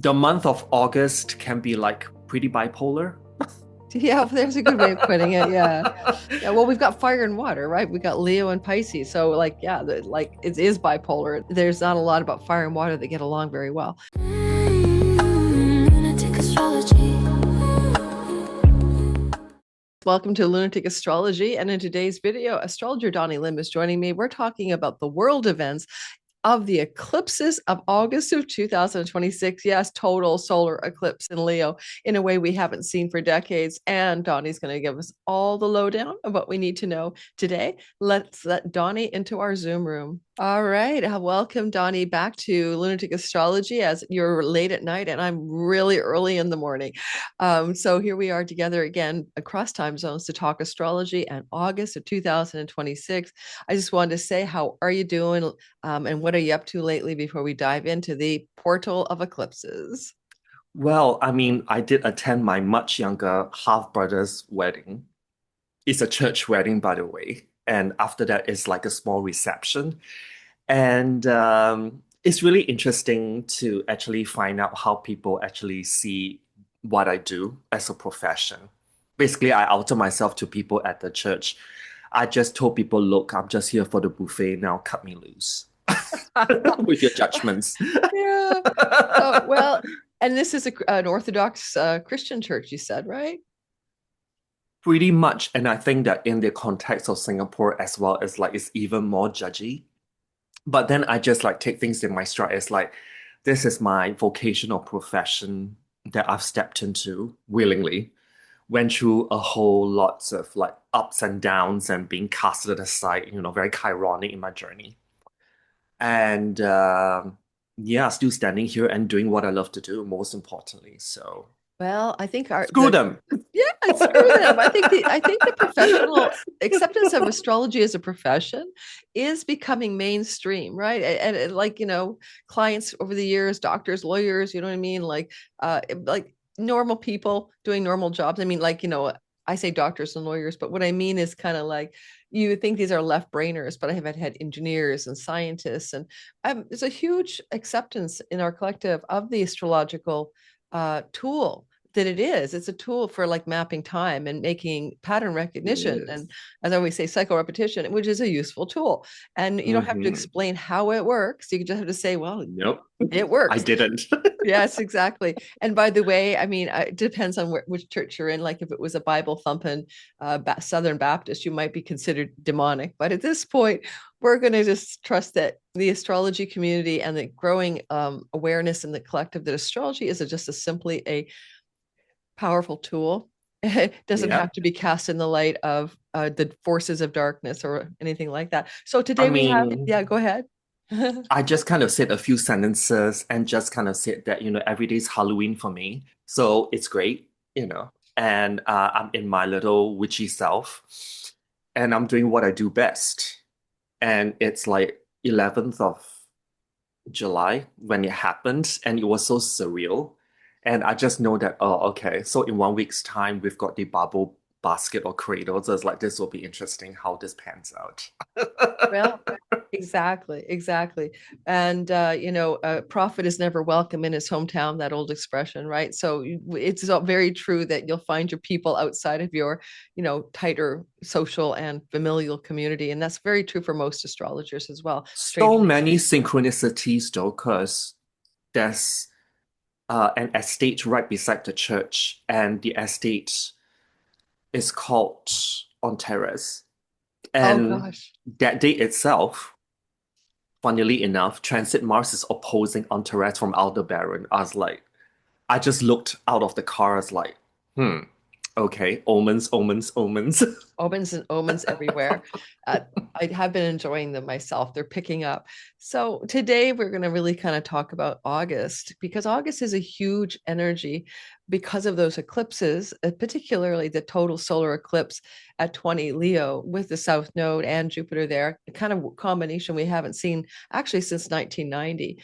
The month of August can be like pretty bipolar. Yeah, there's a good way of putting it. Yeah. Yeah. Well, we've got fire and water, right? We got Leo and Pisces. So, like, yeah, like it is bipolar. There's not a lot about fire and water that get along very well. Lunatic astrology. Welcome to Lunatic Astrology. And in today's video, Astrologer Donny Lim is joining me. We're talking about the world events of the eclipses of August of 2026. Yes, total solar eclipse in Leo in a way we haven't seen for decades. And Donnie's going to give us all the lowdown of what we need to know today. Let's let Donnie into our Zoom room. All right. Welcome, Donnie, back to Lunatic Astrology as you're late at night and I'm really early in the morning. So here we are together again across time zones to talk astrology and August of 2026. I just wanted to say, how are you doing? And what are you up to lately before we dive into the portal of eclipses? Well, I mean, I did attend my much younger half brother's wedding. It's a church wedding, by the way. And after that, it's like a small reception. And it's really interesting to actually find out how people actually see what I do as a profession. Basically, I outed myself to people at the church. I just told people, look, I'm just here for the buffet. Now cut me loose with your judgments. Yeah. So, well, and this is an Orthodox Christian church, you said, right? Pretty much. And I think that in the context of Singapore as well, as like it's even more judgy. But then I just like take things in my stride. It's like this is my vocational profession that I've stepped into willingly. Went through a whole lots of like ups and downs and being casted aside, very chironic in my journey. And yeah, still standing here and doing what I love to do, most importantly. So Well, I think screw them. yeah, screw them. I think the professional acceptance of astrology as a profession is becoming mainstream, right? And like, clients over the years, doctors, lawyers, you know what I mean? Like normal people doing normal jobs. I mean, like, I say doctors and lawyers, but what I mean is kind of like you would think these are left brainers, but I have had engineers and scientists, and there's a huge acceptance in our collective of the astrological tool that it is. It's a tool for like mapping time and making pattern recognition. Yes. And as I always say, psycho repetition, which is a useful tool. And you don't have to Hmm. explain how it works. You just have to say, well, Nope, it I works. didn't. Yes, exactly. And by the way, I mean, it depends on which church you're in. Like if it was a Bible thumping Southern Baptist, you might be considered demonic. But at this point, we're going to just trust that the astrology community and the growing awareness in the collective that astrology is just simply a powerful tool. It doesn't Yeah. have to be cast in the light of the forces of darkness or anything like that. So I today we have, yeah, mean, go ahead. I just kind of said a few sentences and just kind of said that, every day's Halloween for me. So it's great. And I'm in my little witchy self and I'm doing what I do best. And it's like 11th of July when it happened and it was so surreal. And I just know that, oh, okay. So in 1 week's time, we've got the Barbault basket or cradle. So it's like, this will be interesting how this pans out. Well, exactly, exactly. And a prophet is never welcome in his hometown, that old expression, right? So it's very true that you'll find your people outside of your, tighter social and familial community. And that's very true for most astrologers as well. So Strangely. many synchronicities though, because there's an estate right beside the church, and the estate is called on Terrace. Oh And gosh. that day itself, funnily enough, Transit Mars is opposing Antares from Aldebaran. I just looked out of the car. I was like, okay, omens, omens, omens. Omens and omens everywhere. Uh, I have been enjoying them myself. They're picking up. So today we're going to really kind of talk about August because August is a huge energy because of those eclipses, particularly the total solar eclipse at 20 Leo with the South Node and Jupiter there. A kind of combination we haven't seen actually since 1990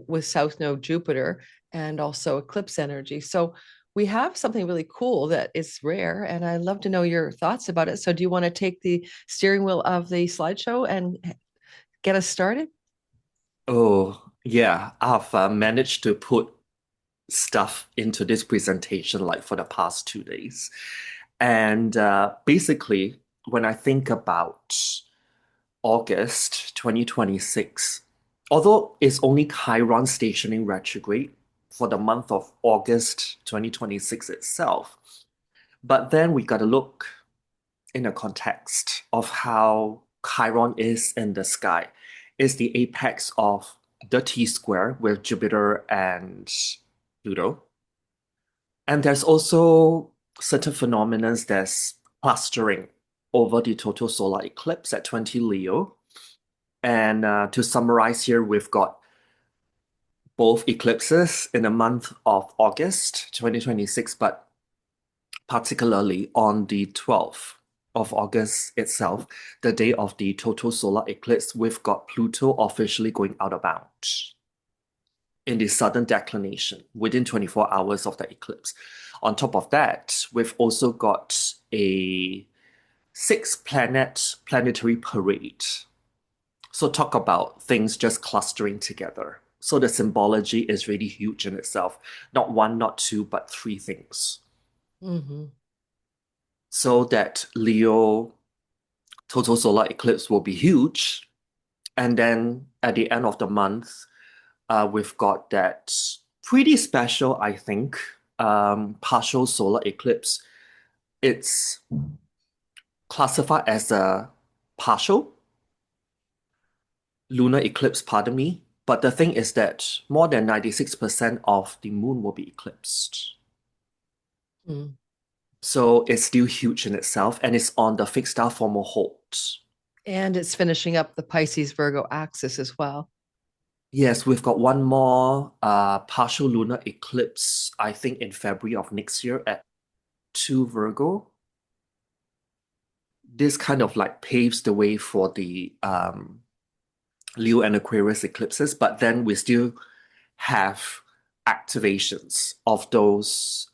with South Node Jupiter and also eclipse energy. So we have something really cool that is rare, and I'd love to know your thoughts about it. So, do you want to take the steering wheel of the slideshow and get us started? Oh, yeah, I've managed to put stuff into this presentation like for the past 2 days. And basically, when I think about August 2026, although it's only Chiron stationing retrograde for the month of August 2026 itself, but then we got to look in a context of how Chiron is in the sky. It's the apex of the T square with Jupiter and Pluto. And there's also certain phenomena that's clustering over the total solar eclipse at 20 Leo. And to summarize here, we've got both eclipses in the month of August 2026, but particularly on the 12th of August itself, the day of the total solar eclipse, we've got Pluto officially going out of bounds in the southern declination within 24 hours of the eclipse. On top of that, we've also got a planetary parade. So talk about things just clustering together. So the symbology is really huge in itself. Not one, not two, but three things. Mm-hmm. So that Leo total solar eclipse will be huge. And then at the end of the month, we've got that pretty special, I think, partial solar eclipse. It's classified as a partial lunar eclipse, pardon me. But the thing is that more than 96% of the moon will be eclipsed. Mm. So it's still huge in itself, and it's on the fixed star Fomalhaut. And it's finishing up the Pisces Virgo axis as well. Yes, we've got one more partial lunar eclipse, I think in February of next year at 2 Virgo. This kind of like paves the way for the Leo and Aquarius eclipses, but then we still have activations of those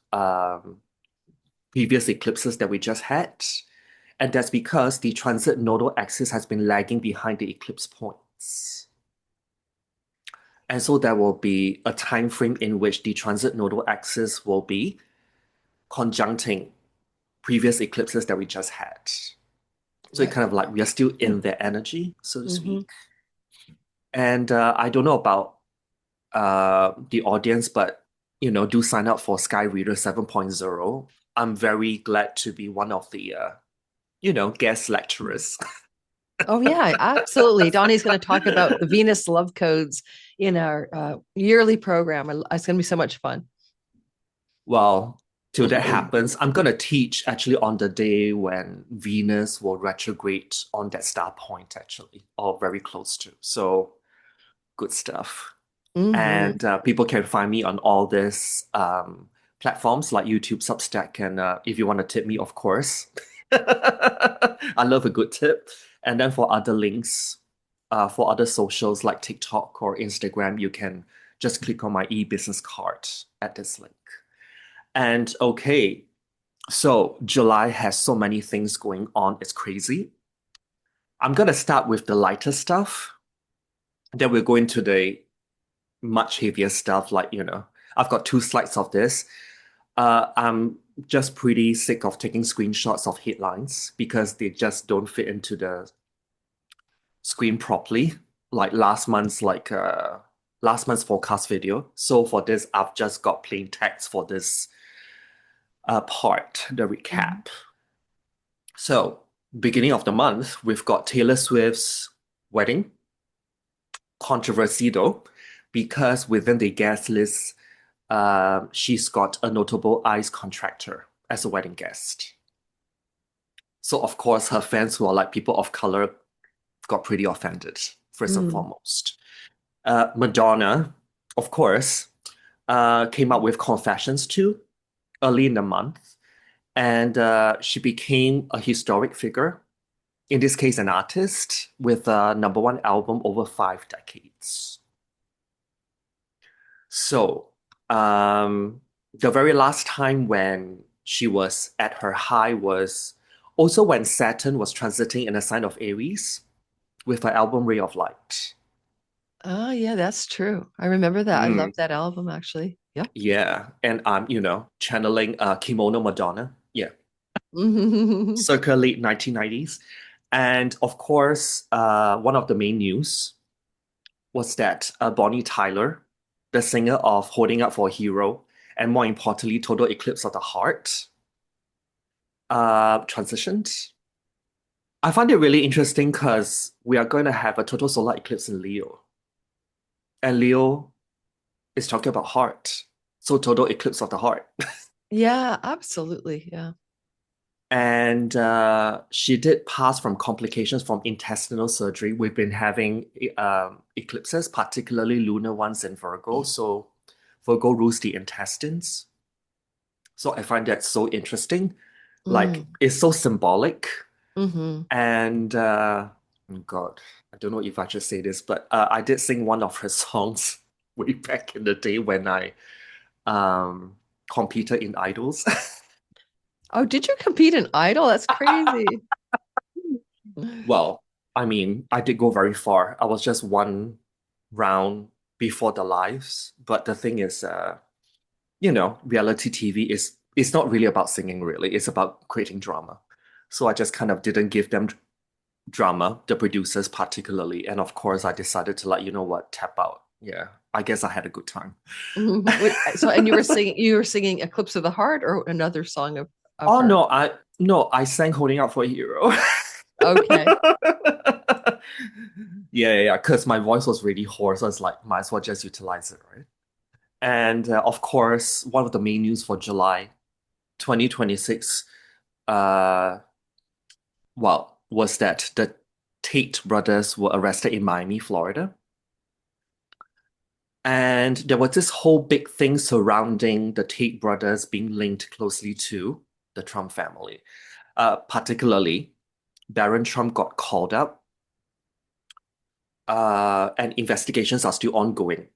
previous eclipses that we just had. And that's because the transit nodal axis has been lagging behind the eclipse points. And so there will be a time frame in which the transit nodal axis will be conjuncting previous eclipses that we just had. So it Right. kind of like we are still in their energy, so to Mm-hmm. speak. And I don't know about the audience, but do sign up for Sky Reader 7.0. I'm very glad to be one of the guest lecturers. Oh yeah, absolutely. Donnie's going to talk about the Venus love codes in our yearly program. It's going to be so much fun. Well, till that happens, I'm gonna teach actually on the day when Venus will retrograde on that star point, actually, or very close to. So good stuff. Mm-hmm. And people can find me on all these platforms like YouTube, Substack, and if you want to tip me, of course. I love a good tip. And then for other links, for other socials like TikTok or Instagram, you can just click on my e-business card at this link. And okay, so July has so many things going on, it's crazy. I'm gonna start with the lighter stuff. Then we'll go into the much heavier stuff, like, I've got 2 slides of this. I'm just pretty sick of taking screenshots of headlines because they just don't fit into the screen properly. Like last month's forecast video. So for this, I've just got plain text for this part, the Mm-hmm. recap. So, beginning of the month, we've got Taylor Swift's wedding. Controversy though, because within the guest list, she's got a notable eyes contractor as a wedding guest. So, of course, her fans who are like people of color got pretty offended, first and Mm. foremost. Madonna, of course, came out with Confessions too, early in the month. And she became a historic figure, in this case, an artist with a #1 album over 5 decades. So, the very last time when she was at her high was also when Saturn was transiting in a sign of Aries with her album Ray of Light. Oh yeah, that's true. I remember that. I love Mm. that album actually. Yeah. Yeah, and I'm, channeling Kimono Madonna. Yeah, circa late 1990s. And of course, one of the main news was that Bonnie Tyler, the singer of Holding Up for a Hero, and more importantly, Total Eclipse of the Heart, transitioned. I find it really interesting because we are going to have a total solar eclipse in Leo. And Leo is talking about heart. So total eclipse of the heart. Yeah, absolutely. Yeah. And she did pass from complications from intestinal surgery. We've been having eclipses, particularly lunar ones in Virgo. So Virgo rules the intestines. So I find that so interesting. Like, Mm. it's so symbolic. Hmm. And oh God, I don't know if I should say this, but I did sing one of her songs way back in the day when I um, competed in idols. Oh, did you compete in Idol? That's crazy. Well, I mean, I did go very far. I was just one round before the lives, but the thing is, reality TV is it's not really about singing, really. It's about creating drama. So I just kind of didn't give them drama, the producers particularly. And of course, I decided to like, you know what, tap out. Yeah, I guess I had a good time. So, and you were singing Eclipse of the Heart or another song of Oh her. no, I sang Holding Out for a Hero. Okay. Yeah, because my voice was really hoarse. So it's like, might as well just utilize it, right? And of course, one of the main news for July 2026, uh, was that the Tate brothers were arrested in Miami, Florida. And there was this whole big thing surrounding the Tate brothers being linked closely to the Trump family. Particularly, Barron Trump got called up, and investigations are still ongoing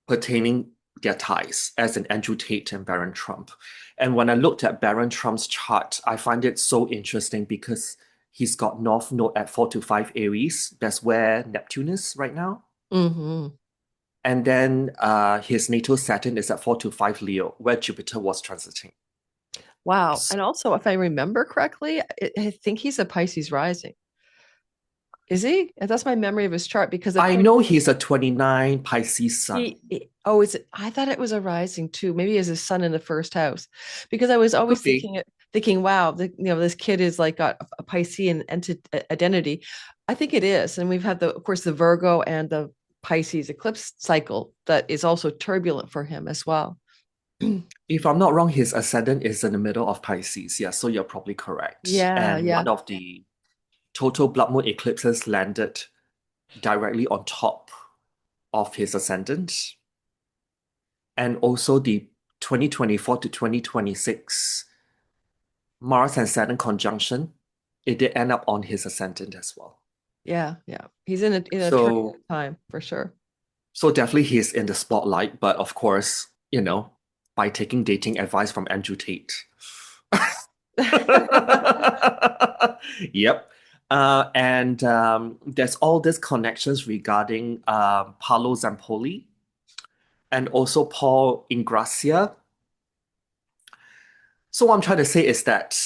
pertaining their ties, as in Andrew Tate and Barron Trump. And when I looked at Barron Trump's chart, I find it so interesting because he's got North Node at 4 to 5 Aries. That's where Neptune is right now. Hmm. And then his natal Saturn is at 4 to 5 Leo, where Jupiter was transiting. Wow. And also, if I remember correctly, I think he's a Pisces rising. Is he? That's my memory of his chart because I know he's a 29 Pisces sun. oh, I thought it was a rising too. Maybe as his son in the first house, because I was always Could be. thinking, wow, this kid is like got a Piscean identity. I think it is, and we've had of course, the Virgo and the Pisces eclipse cycle that is also turbulent for him as well. If I'm not wrong, his ascendant is in the middle of Pisces. Yeah, so you're probably correct. Yeah, And yeah. one of the total blood moon eclipses landed directly on top of his ascendant. And also the 2024 to 2026 Mars and Saturn conjunction, it did end up on his ascendant as well. Yeah, yeah. He's in a So turbulent time for sure. so definitely he's in the spotlight, but of course, by taking dating advice from Andrew Tate. Yep. And there's all these connections regarding Paolo Zampoli and also Paul Ingracia. So what I'm trying to say is that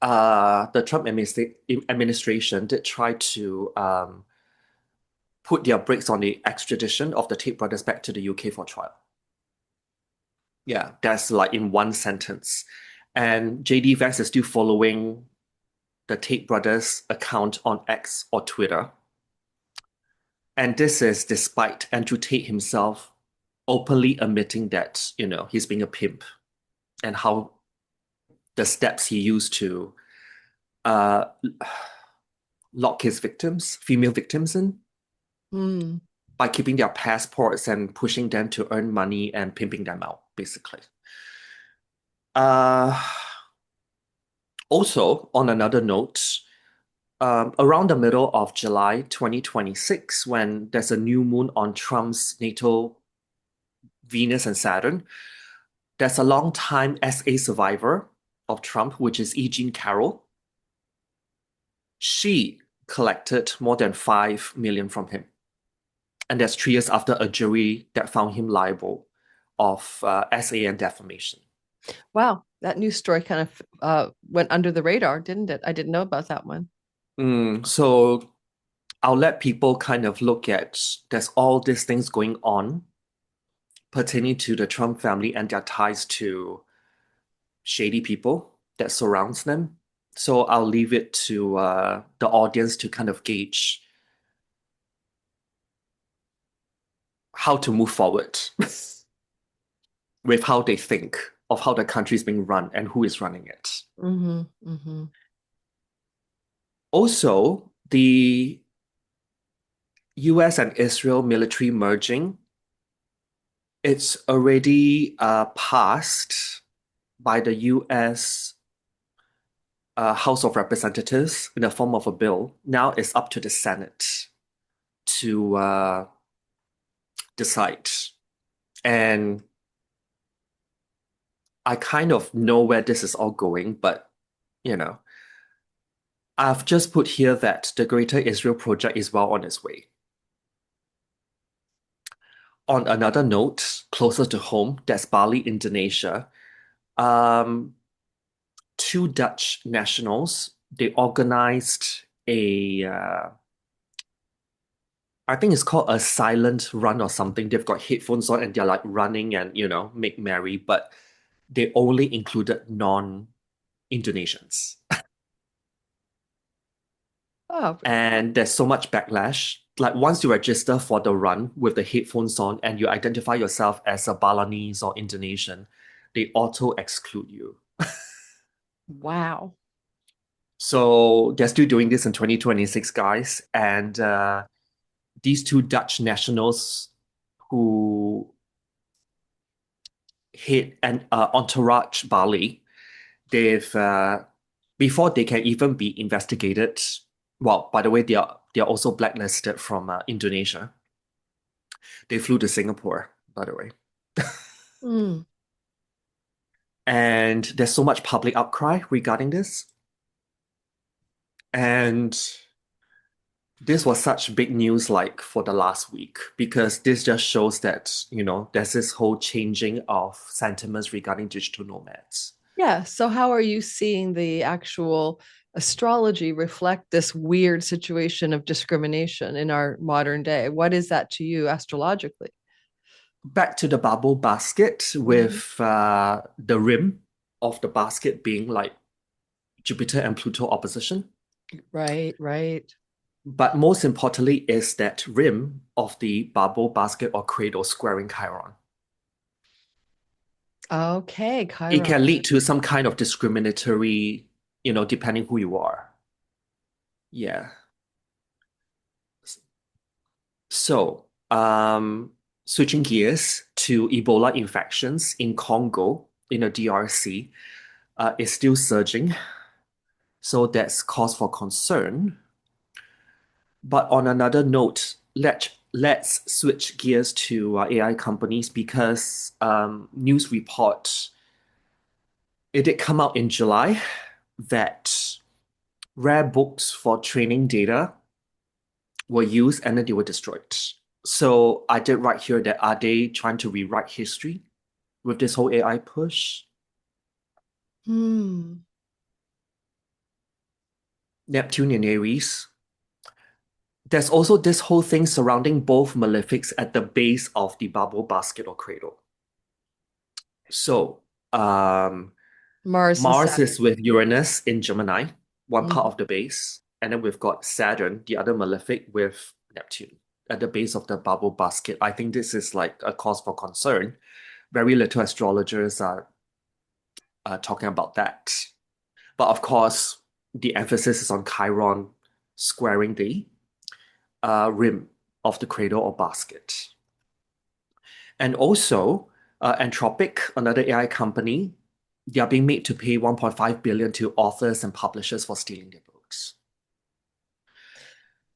the Trump administration did try to put their brakes on the extradition of the Tate brothers back to the UK for trial. Yeah, that's like in one sentence. And JD Vance is still following the Tate brothers account on X or Twitter. And this is despite Andrew Tate himself openly admitting that, he's being a pimp and how the steps he used to uh, lock his victims, female victims in, Hmm. by keeping their passports and pushing them to earn money and pimping them out, basically. Uh, Also, on another note, around the middle of July 2026, when there's a new moon on Trump's natal Venus and Saturn, there's a long-time SA survivor of Trump, which is E. Jean Carroll. She collected more than 5 million from him. And that's 3 years after a jury that found him liable. of SAN defamation. Wow, that news story kind of went under the radar, didn't it? I didn't know about that one. So I'll let people kind of look at there's all these things going on pertaining to the Trump family and their ties to shady people that surrounds them. So I'll leave it to the audience to kind of gauge how to move forward with how they think of how the country is being run and who is running it. Mm-hmm, mm-hmm. Also, the US and Israel military merging, it's already passed by the US House of Representatives in the form of a bill. Now it's up to the Senate to decide. And I kind of know where this is all going, but you know, I've just put here that the Greater Israel Project is well on its way. On another note, closer to home, that's Bali, Indonesia. Um, Two Dutch nationals, they organized I think it's called a silent run or something. They've got headphones on and they're like running and, make merry, but they only included non-Indonesians. Oh, And there's so much backlash. Like once you register for the run with the headphones on and you identify yourself as a Balinese or Indonesian, they auto exclude you. wow. So they're still doing this in 2026, guys. And these two Dutch nationals who hit an entourage Bali, they've before they can even be investigated. Well, by the way, they are also blacklisted from Indonesia. They flew to Singapore, by the way. Mm. And there's so much public outcry regarding this. And this was such big news like for the last week because this just shows that, there's this whole changing of sentiments regarding digital nomads. Yeah. So, how are you seeing the actual astrology reflect this weird situation of discrimination in our modern day? What is that to you astrologically? Back to the bubble basket Mhm. with the rim of the basket being like Jupiter and Pluto opposition. Right, right. But most importantly is that rim of the bubble basket or cradle squaring Chiron. Okay, It Chiron. can lead to some kind of discriminatory, depending who you are. Yeah. So, switching gears to Ebola infections in Congo, in the DRC, is still surging. So that's cause for concern. But on another note, let's switch gears to AI companies because news report it did come out in July that rare books for training data were used and then they were destroyed. So I did write here that are they trying to rewrite history with this whole AI push? Hmm. Neptune and Aries. There's also this whole thing surrounding both malefics at the base of the bubble basket or cradle. So, Mars and Mars Saturn. is with Uranus in Gemini, one part Mhm. of the base, and then we've got Saturn, the other malefic, with Neptune at the base of the bubble basket. I think this is like a cause for concern. Very little astrologers are talking about that. But of course, the emphasis is on Chiron squaring the rim of the cradle or basket. And also, Anthropic, another AI company, they are being made to pay 1.5 billion to authors and publishers for stealing their books.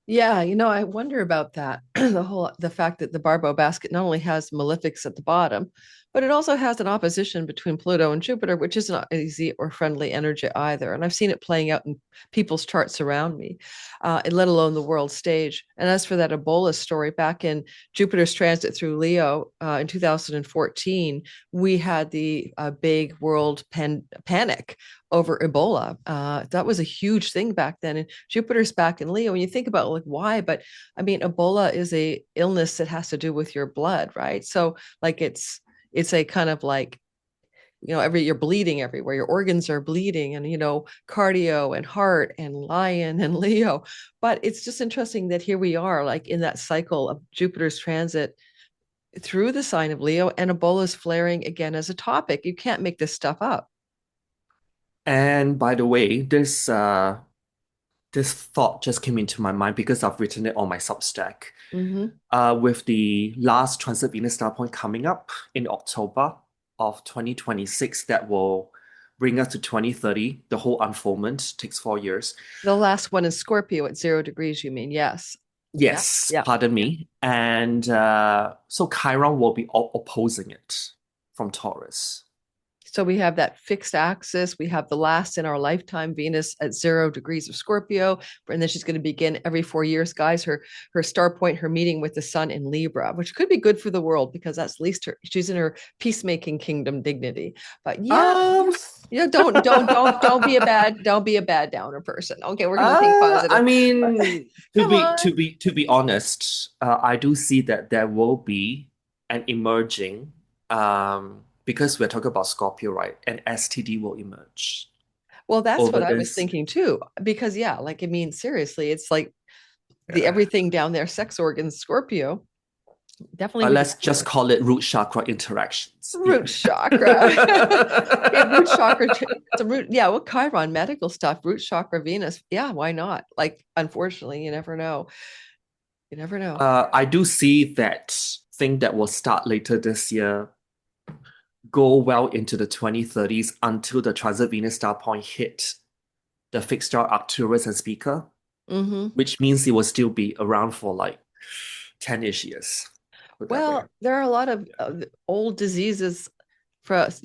Yeah, I wonder about that. The fact that the Barbault basket not only has malefics at the bottom, But it also has an opposition between Pluto and Jupiter, which is not easy or friendly energy either. And I've seen it playing out in people's charts around me, let alone the world stage. And as for that Ebola story, back in Jupiter's transit through Leo in 2014, we had the big world panic over Ebola. That was a huge thing back then. And Jupiter's back in Leo. And you think about like why, but I mean, Ebola is a illness that has to do with your blood, right? So like it's a kind of like you're bleeding everywhere, your organs are bleeding, and cardio and heart and lion and Leo. But it's just interesting that here we are like in that cycle of Jupiter's transit through the sign of Leo, and Ebola is flaring again as a topic. You can't make this stuff up. And by the way, this thought just came into my mind because I've written it on my Substack. Mm-hmm. With the last transit Venus star point coming up in October of 2026, that will bring us to 2030. The whole unfoldment takes 4 years. The last one is Scorpio at 0 degrees, you mean? Yes. Yeah. Yes, Yeah. pardon me. And so Chiron will be opposing it from Taurus. So we have that fixed axis. We have the last in our lifetime, Venus at 0 degrees of Scorpio, and then she's going to begin every 4 years, guys. Her star point, her meeting with the Sun in Libra, which could be good for the world because that's at least she's in her peacemaking kingdom dignity. But yeah, Um, don't be a bad downer person. Okay, we're going to think I positive. But mean, come on. to be honest, I do see that there will be an emerging, because we're talking about Scorpio, right? An STD will emerge Well, that's over what I was this. thinking too. Because yeah, like I mean, seriously, it's like the everything down there, sex organs, Scorpio. Definitely with the Let's just call it root chakra interactions. Yeah. root chakra. Okay, root chakra. It's a root. Yeah, well, Chiron, medical stuff, root chakra, Venus. Yeah, why not? Like, unfortunately, you never know. You never know. I do see that thing that will start later this year go well into the 2030s until the transit Venus star point hit the fixed star Arcturus and Speaker, Mm-hmm. which means it will still be around for like 10-ish years. Put that way. Well, there are a lot of old diseases for us,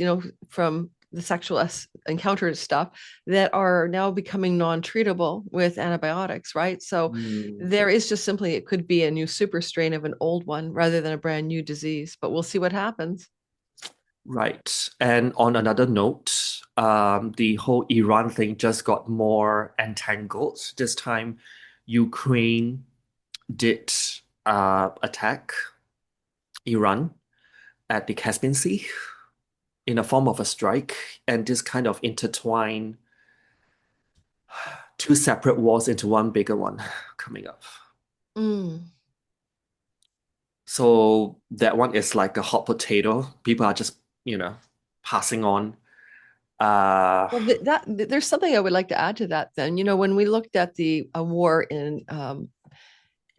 from the sexual encounter stuff that are now becoming non-treatable with antibiotics, right? So Hmm. there is just simply it could be a new super strain of an old one rather than a brand new disease, but we'll see what happens. Right. And on another note, the whole Iran thing just got more entangled. This time, Ukraine did attack Iran at the Caspian Sea in a form of a strike, and this kind of intertwine two separate wars into one bigger one coming up. Mm. So that one is like a hot potato. People are just, passing on. Uh, Well, there's something I would like to add to that. Then, when we looked at the war in,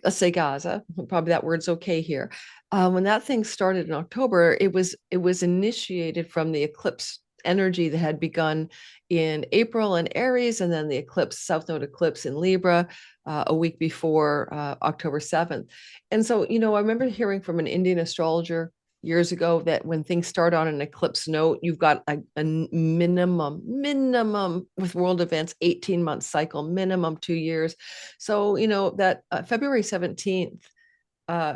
let's say Gaza, probably that word's okay here. When that thing started in October, it was initiated from the eclipse energy that had begun in April in Aries, and then the eclipse, South Node eclipse in Libra, a week before October 7th. And so, I remember hearing from an Indian astrologer years ago that when things start on an eclipse note, you've got a minimum with world events, 18-month cycle, minimum 2 years. So, that February 17th,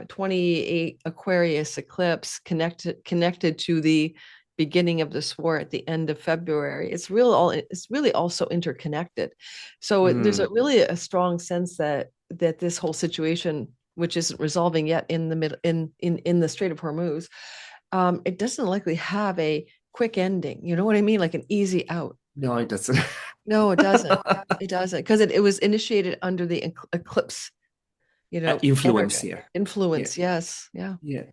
28 Aquarius eclipse connected to the beginning of this war at the end of February. It's really also interconnected. So there's hmm, really a strong sense that this whole situation, which isn't resolving yet in the middle in the Strait of Hormuz, it doesn't likely have a quick ending. You know what I mean? Like an easy out. no, it doesn't. No, it doesn't. It doesn't because it was initiated under the eclipse, Influence energy here. Yeah, influence. Yes, yeah. yeah.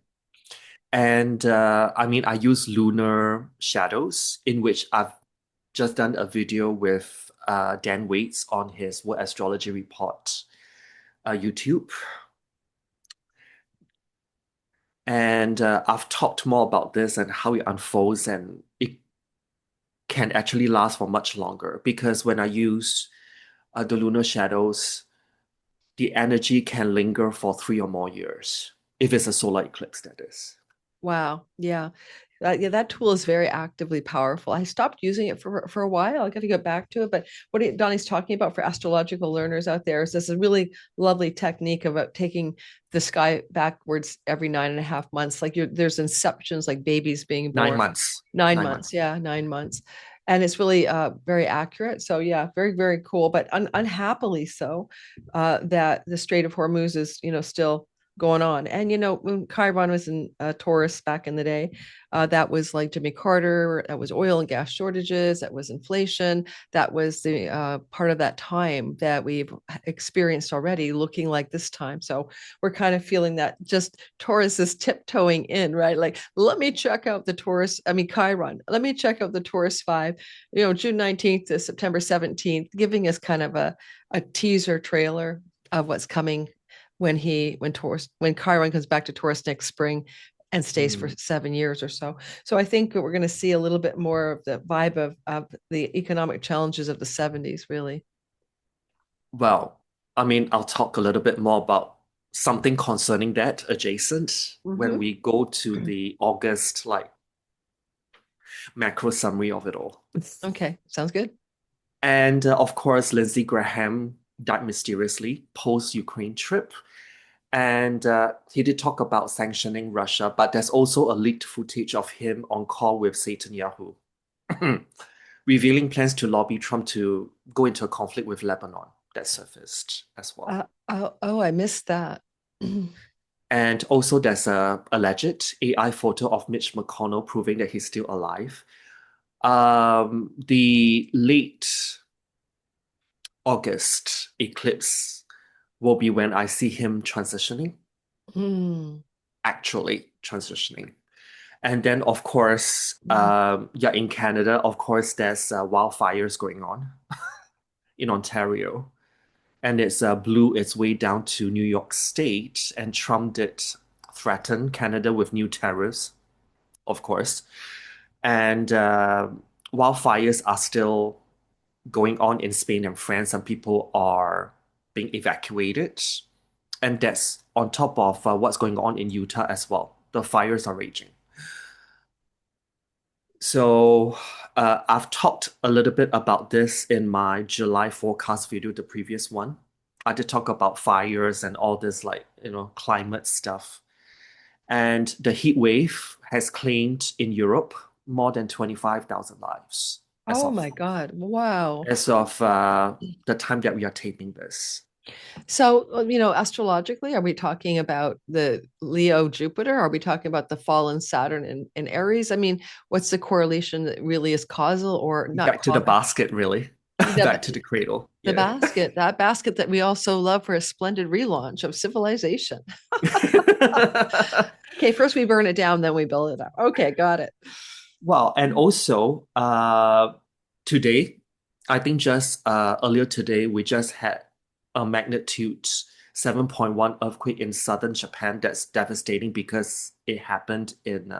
And I mean, I use lunar shadows, in which I've just done a video with Dan Waits on his What Astrology Report YouTube. And I've talked more about this and how it unfolds, and it can actually last for much longer because when I use the lunar shadows, the energy can linger for 3 or more years if it's a solar eclipse, that is. Wow. Yeah. Yeah, that tool is very actively powerful. I stopped using it for a while. I got to go back to it. But Donnie's talking about for astrological learners out there is this a really lovely technique about taking the sky backwards every 9.5 months. Like there's inceptions, like babies being Nine born. months. 9 months, 9 months. yeah, 9 months. And it's really very accurate. So yeah, very, very cool. But unhappily so, that the Strait of Hormuz is, still going on. And when Chiron was in Taurus back in the day, that was like Jimmy Carter, that was oil and gas shortages, that was inflation, that was the part of that time that we've experienced already looking like this time. So we're kind of feeling that just Taurus is tiptoeing in, right? Like, let me check out the Taurus, I mean, Chiron, let me check out the Taurus 5, June 19th to September 17th, giving us kind of a teaser trailer of what's coming when Chiron comes back to Taurus next spring and stays for Mm. 7 years or so. So I think we're going to see a little bit more of the vibe of the economic challenges of the 70s, really. Well, I mean, I'll talk a little bit more about something concerning that adjacent when Mm-hmm. we go to the August, like macro summary of it all. Okay, sounds good. And of course, Lindsey Graham died mysteriously post-Ukraine trip. And he did talk about sanctioning Russia, but there's also a leaked footage of him on call with Netanyahu, revealing plans to lobby Trump to go into a conflict with Lebanon that surfaced as well. Oh, I missed that. And also, there's a alleged AI photo of Mitch McConnell proving that he's still alive. The late August eclipse will be when I see him transitioning, Hmm. actually transitioning. And then, of course, Mm. yeah, in Canada, of course, there's wildfires going on in Ontario. And it's blew its way down to New York State. And Trump did threaten Canada with new tariffs, of course. And wildfires are still going on in Spain and France, and people are being evacuated. And that's on top of what's going on in Utah as well. The fires are raging. So I've talked a little bit about this in my July forecast video, the previous one. I did talk about fires and all this, like, climate stuff. And the heat wave has claimed in Europe more than 25,000 lives Oh my God. Wow. as of the time that we are taping this. So, astrologically, are we talking about the Leo Jupiter? Are we talking about the fallen Saturn in Aries? I mean, what's the correlation that really is causal or not Back to the causal? basket, really. Back to the cradle. The Yeah. basket, that basket that we also love for a splendid relaunch of civilization. Okay, first we burn it down, then we build it up. Okay, got it. Well, and also today, I think just earlier today, we just had a magnitude 7.1 earthquake in southern Japan that's devastating because it happened in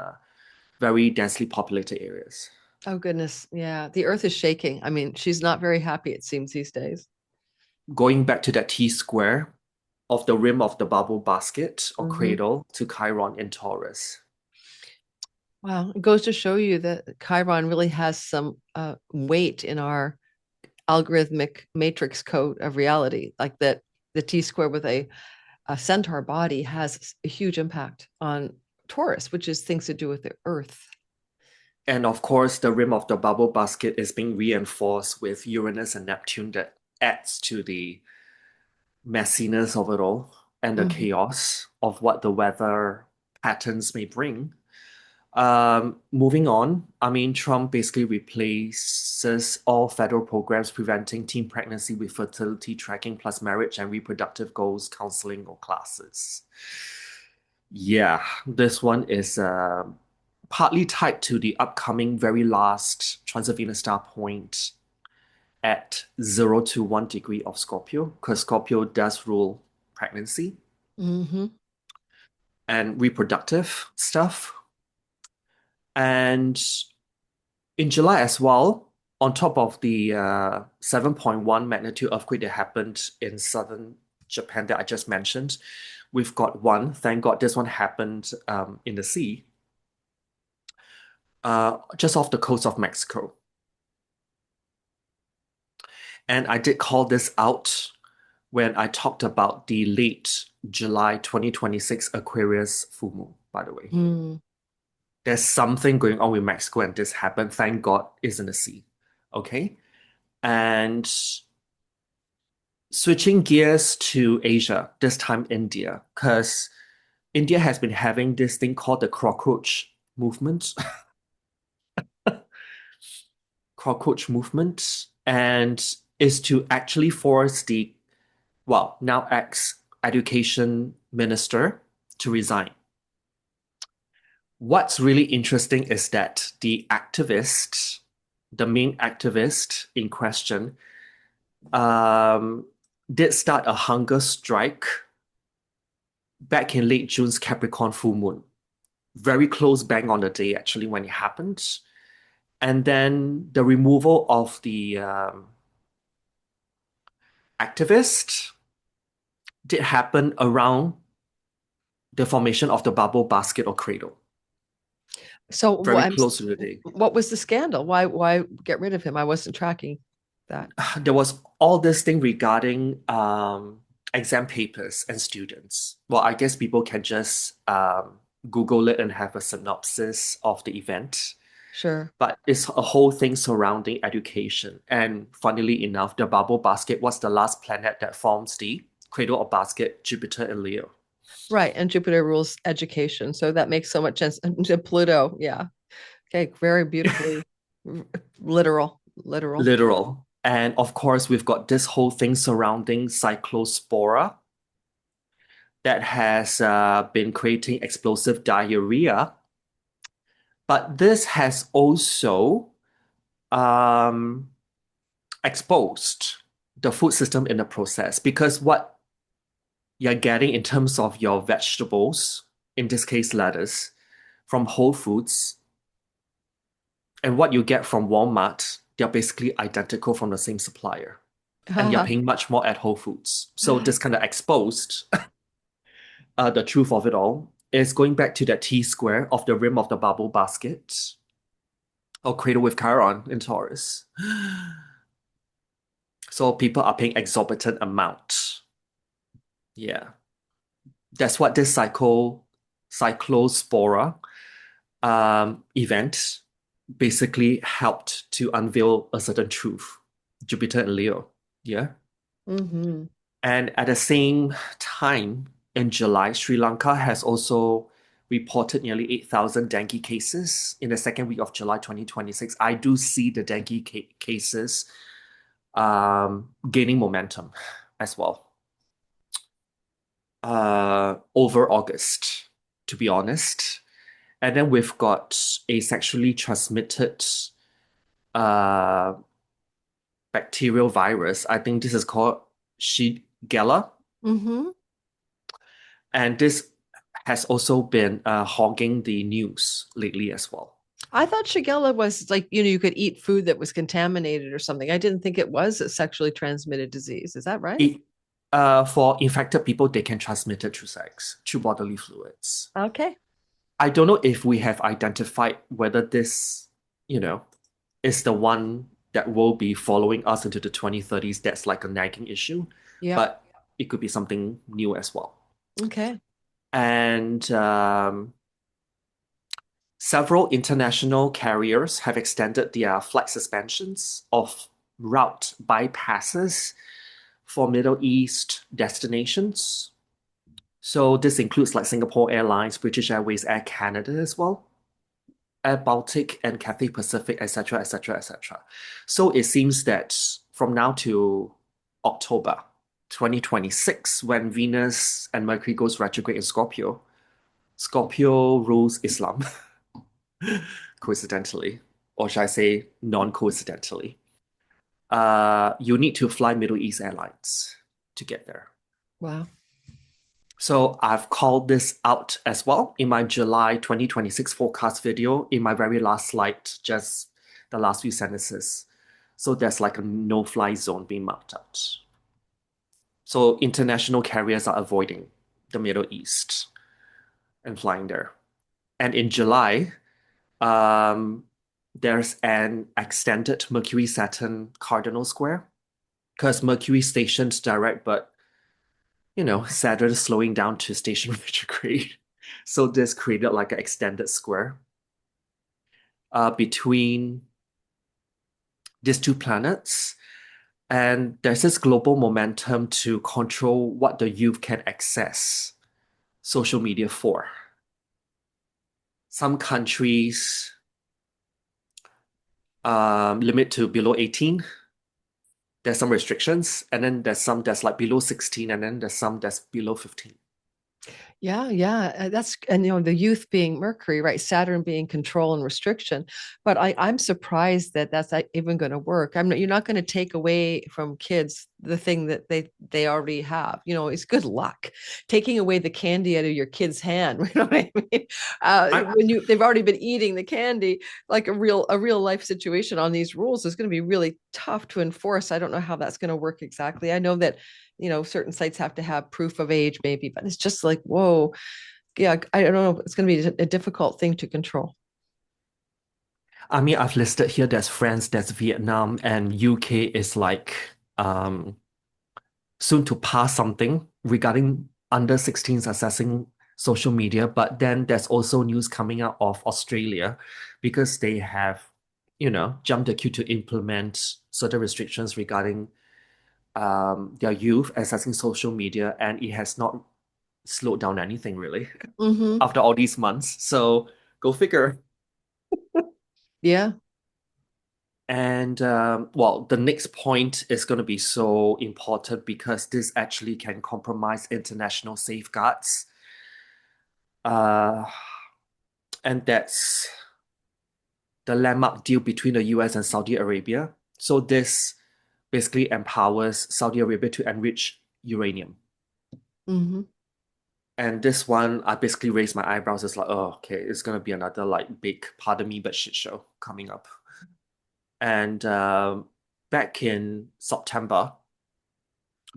very densely populated areas. Oh goodness. Yeah. The earth is shaking. I mean, she's not very happy, it seems these days. Going back to that T square of the rim of the bubble basket or Hmm. cradle to Chiron in Taurus. Wow. It goes to show you that Chiron really has some weight in our algorithmic matrix code of reality, like that the T square with a centaur body has a huge impact on Taurus, which is things to do with the earth. And of course, the rim of the bubble basket is being reinforced with Uranus and Neptune that adds to the messiness of it all and the Mhm. chaos of what the weather patterns may bring. Moving on, I mean, Trump basically replaces all federal programs preventing teen pregnancy with fertility tracking plus marriage and reproductive goals, counseling, or classes. Yeah, this one is partly tied to the upcoming very last transit Venus star point at 0 to 1 degree of Scorpio, because Scorpio does rule pregnancy Mhm. and reproductive stuff. And in July as well, on top of the 7.1 magnitude earthquake that happened in southern Japan that I just mentioned, we've got one. Thank God this one happened in the sea. just off the coast of Mexico. And I did call this out when I talked about the late July 2026 Aquarius full moon, by the way. Mm. There's something going on with Mexico and this happened. Thank God it's in the sea. Okay. And switching gears to Asia, this time India, because India has been having this thing called the cockroach movement, cockroach movement, and is to actually force the, well, now ex-education minister to resign. What's really interesting is that the main activist in question, um, did start a hunger strike back in late June's Capricorn full moon, very close bang on the day actually when it happened. And then the removal of the activist did happen around the formation of the bubble basket or cradle, So very close to the day. what was the scandal? Why get rid of him? I wasn't tracking that. There was all this thing regarding exam papers and students. Well, I guess people can just Google it and have a synopsis of the event. Sure. But it's a whole thing surrounding education. And funnily enough, the bubble basket was the last planet that forms the cradle of basket, Jupiter and Leo. Right. And Jupiter rules education. So that makes so much sense. And to Pluto. Yeah. Okay. Very beautifully literal. Literal. Literal. And of course, we've got this whole thing surrounding cyclospora that has been creating explosive diarrhea. But this has also um, exposed the food system in the process because what you're getting in terms of your vegetables, in this case lettuce, from Whole Foods, and what you get from Walmart, they're basically identical from the same supplier. And you're paying much more at Whole Foods. So this kind of exposed the truth of it all. Is going back to that T square of the rim of the bubble basket or cradle with Chiron in Taurus. So people are paying exorbitant amount. Yeah. That's what this cyclospora event basically helped to unveil a certain truth. Jupiter and Leo. Yeah. Mm-hmm. And at the same time, in July, Sri Lanka has also reported nearly 8,000 dengue cases in the second week of July 2026. I do see the dengue cases gaining momentum as well over August, to be honest. And then we've got a sexually transmitted uh, bacterial virus. I think this is called Shigella. Mm-hmm. And this has also been hogging the news lately as well. I thought Shigella was like, you could eat food that was contaminated or something. I didn't think it was a sexually transmitted disease. Is that right? It, for infected people, they can transmit it through sex, through bodily fluids. Okay. I don't know if we have identified whether this, you know, is the one that will be following us into the 2030s. That's like a nagging issue, Yep. but it could be something new as well. Okay. And several international carriers have extended their flight suspensions of route bypasses for Middle East destinations. So this includes like Singapore Airlines, British Airways, Air Canada as well, Air Baltic and Cathay Pacific, etc., etc., etc. So it seems that from now to October 2026, when Venus and Mercury goes retrograde in Scorpio, Scorpio rules Islam, coincidentally, or should I say non-coincidentally. You need to fly Middle East Airlines to get there. Wow. So I've called this out as well in my July 2026 forecast video in my very last slide, just the last few sentences. So there's like a no-fly zone being marked out. So international carriers are avoiding the Middle East and flying there. And in July, Um, there's an extended Mercury-Saturn cardinal square because Mercury stations direct, but Saturn is slowing down to station retrograde. So this created like an extended square between these two planets. And there's this global momentum to control what the youth can access social media for. Some countries limit to below 18. There's some restrictions, and then there's some that's like below 16, and then there's some that's below 15. Yeah, yeah, that's and the youth being Mercury, right? Saturn being control and restriction. But I'm surprised that that's even going to work. You're not going to take away from kids the thing that they already have. It's good luck taking away the candy out of your kid's hand. You know what I mean? I, When they've already been eating the candy, like a real life situation on these rules is going to be really tough to enforce. I don't know how that's going to work exactly. I know that certain sites have to have proof of age maybe, but it's just like, whoa, yeah, I don't know, it's going to be a difficult thing to control. I mean, I've listed here there's France, there's Vietnam, and UK is like soon to pass something regarding under 16s assessing social media. But then there's also news coming out of Australia because they have, jumped the queue to implement certain restrictions regarding their youth accessing social media, and it has not slowed down anything really Mm-hmm. after all these months. So go figure. Yeah. And well, the next point is going to be so important because this actually can compromise international safeguards. Uh, and that's the landmark deal between the US and Saudi Arabia. So this basically empowers Saudi Arabia to enrich uranium. Mm-hmm. And this one, I basically raised my eyebrows. It's like, oh, okay, it's gonna be another like big pardon me but shit show coming up. And back in September,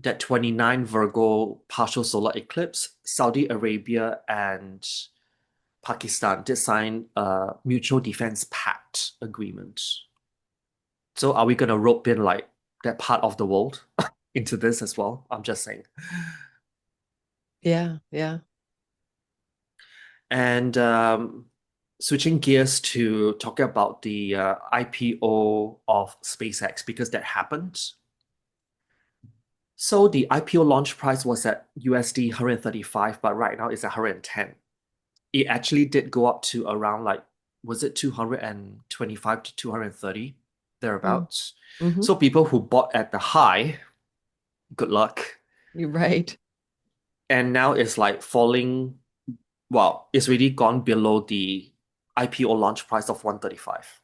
that 29 Virgo partial solar eclipse, Saudi Arabia and Pakistan did sign a mutual defense pact agreement. So are we gonna rope in like that part of the world into this as well? I'm just saying. Yeah. Yeah. And switching gears to talking about the IPO of SpaceX because that happened. So the IPO launch price was at USD 135, but right now it's 110. It actually did go up to around like, was it 225 to 230, thereabouts. Mm-hmm. So people who bought at the high, good luck. You're right. And now it's like falling, well, it's really gone below the IPO launch price of 135.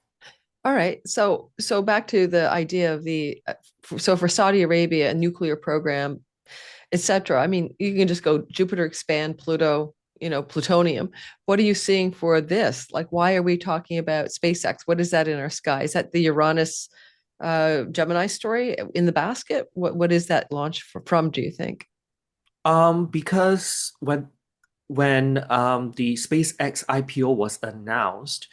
All right. So back to the idea of so for Saudi Arabia, a nuclear program, etc. I mean, you can just go Jupiter expand, Pluto, plutonium. What are you seeing for this? Like, why are we talking about SpaceX? What is that in our sky? Is that the Uranus Gemini story in the basket? What is that launch from, do you think? Because when the SpaceX IPO was announced,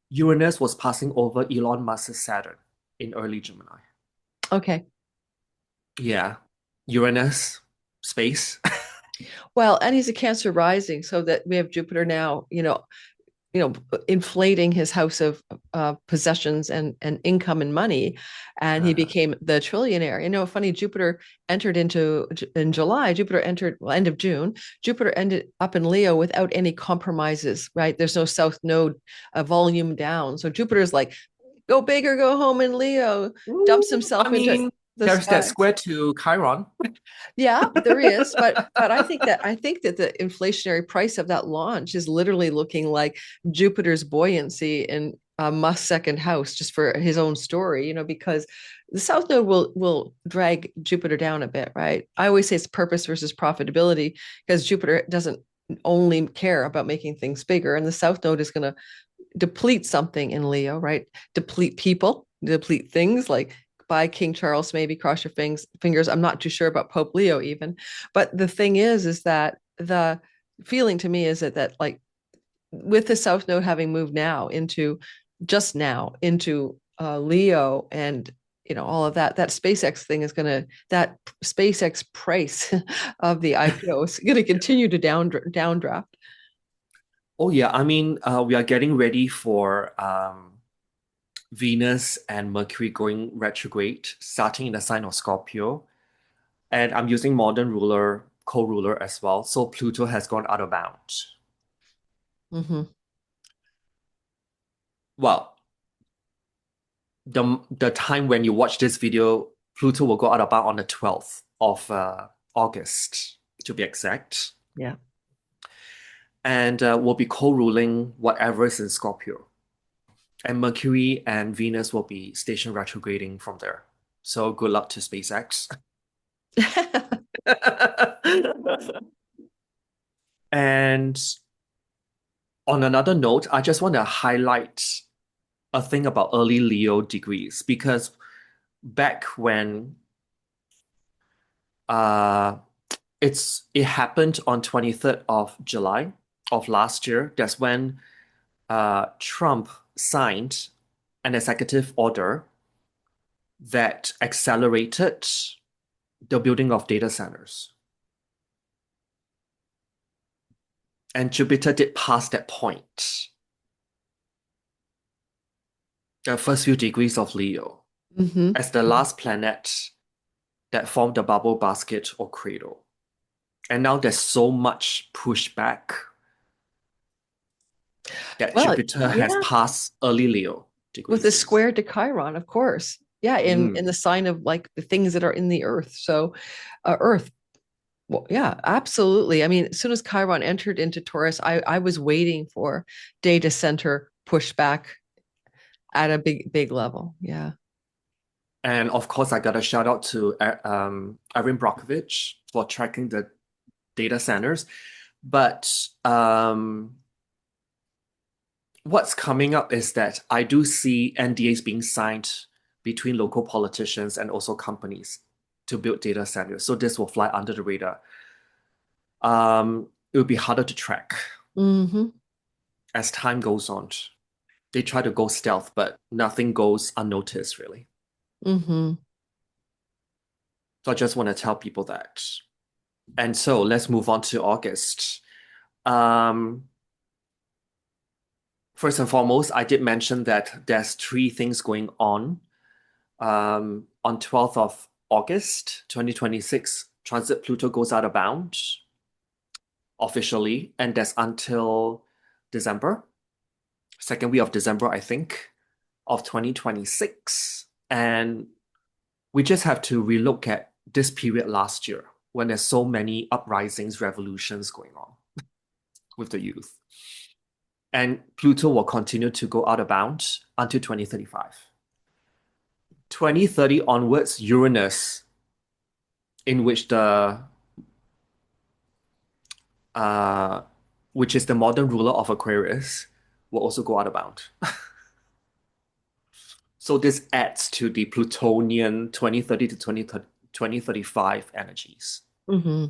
Uranus was passing over Elon Musk's Saturn in early Gemini. Okay. Yeah, Uranus, space. Well, and he's a Cancer rising, so that we have Jupiter now, inflating his house of possessions and income and money, and he Uh, became the trillionaire. Funny, Jupiter entered into in July. Jupiter entered, well, end of June. Jupiter ended up in Leo without any compromises. Right, there's no South Node volume down, so Jupiter's like, go big or go home in Leo. Dumps I himself into mean, the there's that sky. square to Chiron. Yeah, there is, but I think that the inflationary price of that launch is literally looking like Jupiter's buoyancy in Musk's second house, just for his own story, because the South Node will drag Jupiter down a bit, right? I always say it's purpose versus profitability because Jupiter doesn't only care about making things bigger, and the South Node is going to deplete something in Leo, right? Deplete people, deplete things like by King Charles, maybe cross your fingers. I'm not too sure about Pope Leo even. But the thing is that the feeling to me is that like with the South Node having moved now into Leo, and all of that, that SpaceX thing is gonna that SpaceX price of the IPO is gonna continue to downdraft. Oh yeah, I mean, we are getting ready for Venus and Mercury going retrograde, starting in the sign of Scorpio. And I'm using modern ruler, co-ruler as well. So Pluto has gone out of bounds. Mm-hmm. Well, the time when you watch this video, Pluto will go out of bound on the 12th of August, to be exact. Yeah. And will be co-ruling whatever is in Scorpio. And Mercury and Venus will be station retrograding from there. So good luck to SpaceX. And on another note, I just want to highlight a thing about early Leo degrees because back when uh it happened on 23rd of July of last year, that's when Trump signed an executive order that accelerated the building of data centers. And Jupiter did pass that point, the first few degrees of Leo, Mm-hmm. as the last planet that formed the bubble basket or cradle. And now there's so much pushback that Well, Jupiter has yeah, passed early Leo with a degrees. square to Chiron, of course. Yeah, in Mm. the sign of like the things that are in the earth. So, Earth. Well, yeah, absolutely. I mean, as soon as Chiron entered into Taurus, I was waiting for data center pushback at a big level. Yeah. And of course, I got a shout out to Erin Brockovich for tracking the data centers. But what's coming up is that I do see NDAs being signed between local politicians and also companies to build data centers. So this will fly under the radar. It will be harder to track Mm-hmm. as time goes on. They try to go stealth, but nothing goes unnoticed, really. Mm-hmm. So I just want to tell people that. And so let's move on to August. Um, First and foremost, I did mention that there's three things going on 12th of August 2026, transit Pluto goes out of bounds officially, and that's until December, second week of December, I think, of 2026. And we just have to relook at this period last year when there's so many uprisings, revolutions going on with the youth. And Pluto will continue to go out of bounds until 2035. 2030 onwards, Uranus, in which the uh, which is the modern ruler of Aquarius, will also go out of bound. So this adds to the Plutonian 2030 to 2035 energies. Mm-hmm.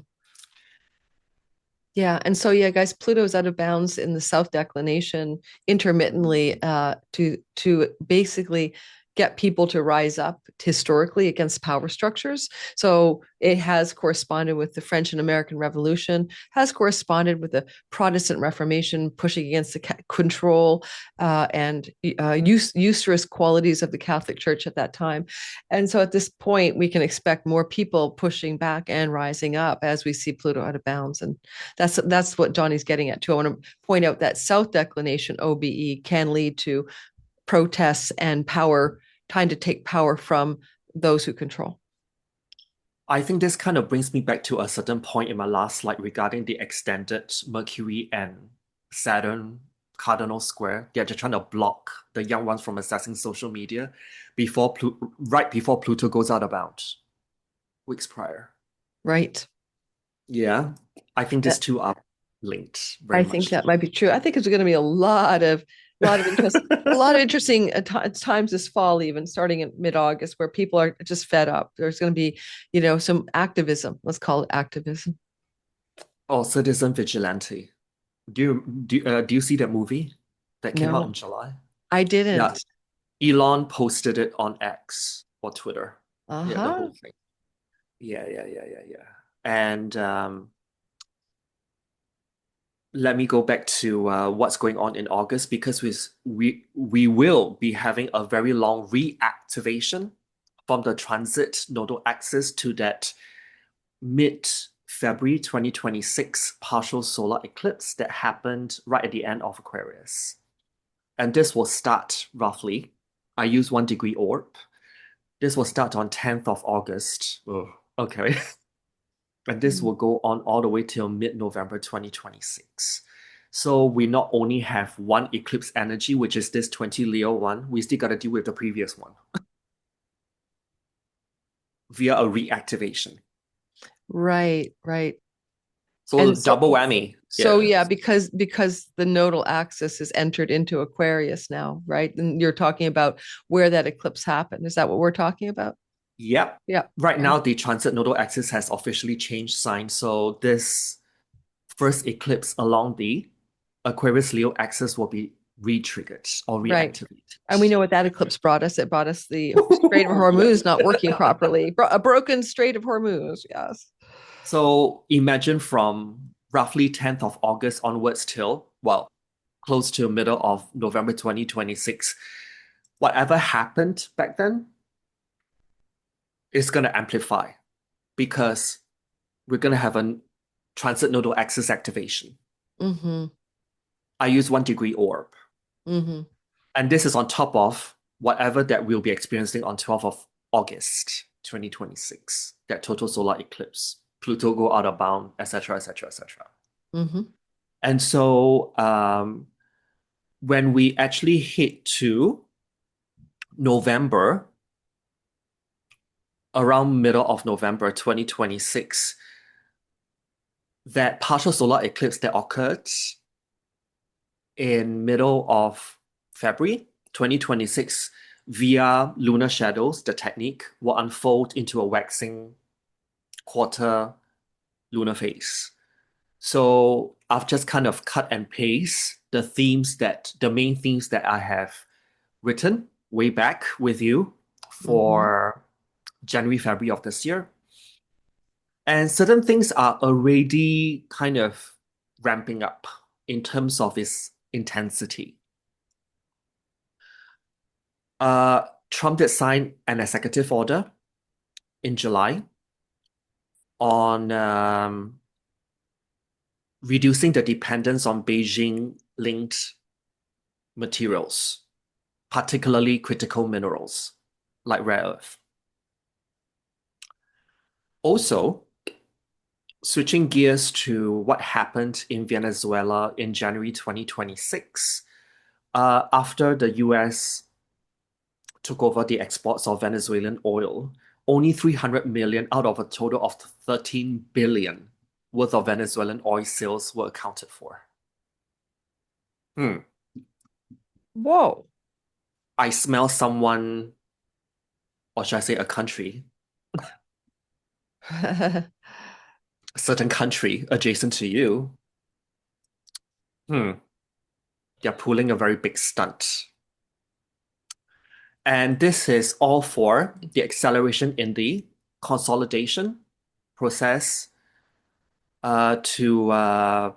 Yeah, and so yeah, guys, Pluto's out of bounds in the south declination intermittently to basically get people to rise up historically against power structures. So it has corresponded with the French and American Revolution, has corresponded with the Protestant Reformation pushing against the control and usurous qualities of the Catholic Church at that time. And so at this point, we can expect more people pushing back and rising up as we see Pluto out of bounds. And that's what Donny's getting at too. I want to point out that South declination OBE can lead to protests and power, trying to take power from those who control. I think this kind of brings me back to a certain point in my last slide regarding the extended Mercury and Saturn cardinal square. They're just trying to block the young ones from accessing social media right before Pluto goes out of bounds, weeks prior. Right. Yeah, I think these That, two are linked I very think much that might be true. I think there's going to be a lot of interest, a together. lot of interesting times this fall, even starting in mid-August, where people are just fed up. There's going to be, some activism. Let's call it activism. Or citizen vigilante. Do you see that movie that came out in No, July? I Yeah, didn't. Elon posted it on X or Twitter. Yeah, the Uh-huh. whole thing. Yeah, yeah, yeah, yeah, yeah. And let me go back to what's going on in August because we will be having a very long reactivation from the transit nodal axis to that mid-February 2026 partial solar eclipse that happened right at the end of Aquarius. And this will start roughly. I use 1 degree orb. This will start on 10th of August. Oh, okay. And this Mm. will go on all the way till mid-November 2026. So we not only have one eclipse energy, which is this 20 Leo one, we still got to deal with the previous one via a reactivation. Right, right. So And so double whammy. so Yeah. yeah, because the nodal axis is entered into Aquarius now, right? And you're talking about where that eclipse happened. Is that what we're talking about? Yep. Yeah. Right Yeah. now, the transit nodal axis has officially changed sign. So this first eclipse along the Aquarius Leo axis will be re-triggered or Right. reactivated. And we know what that eclipse brought us. It brought us the Strait of Hormuz not working properly. A broken Strait of Hormuz. Yes. So imagine from roughly 10th of August onwards till, well, close to middle of November 2026, whatever happened back then is going to amplify because we're going to have a transit nodal axis activation. Mm-hmm. I use 1 degree orb. Mm-hmm. And this is on top of whatever that we'll be experiencing on 12th of August 2026, that total solar eclipse. Pluto go out of bound, etc., etc., etc. Mm-hmm. And so when we actually hit to November, around middle of November 2026, that partial solar eclipse that occurred in middle of February 2026 via lunar shadows, the technique will unfold into a waxing quarter lunar phase. So I've just kind of cut and paste the main themes that I have written way back with you Mm-hmm. for January, February of this year. And certain things are already kind of ramping up in terms of its intensity. Trump did sign an executive order in July on reducing the dependence on Beijing linked materials, particularly critical minerals like rare earth. Also, switching gears to what happened in Venezuela in January 2026, after the US took over the exports of Venezuelan oil, only 300 million out of a total of 13 billion worth of Venezuelan oil sales were accounted for. Hmm. Whoa. I smell someone, or should I say a country, a certain country adjacent to you. Hmm. They're pulling a very big stunt. And this is all for the acceleration in the consolidation process to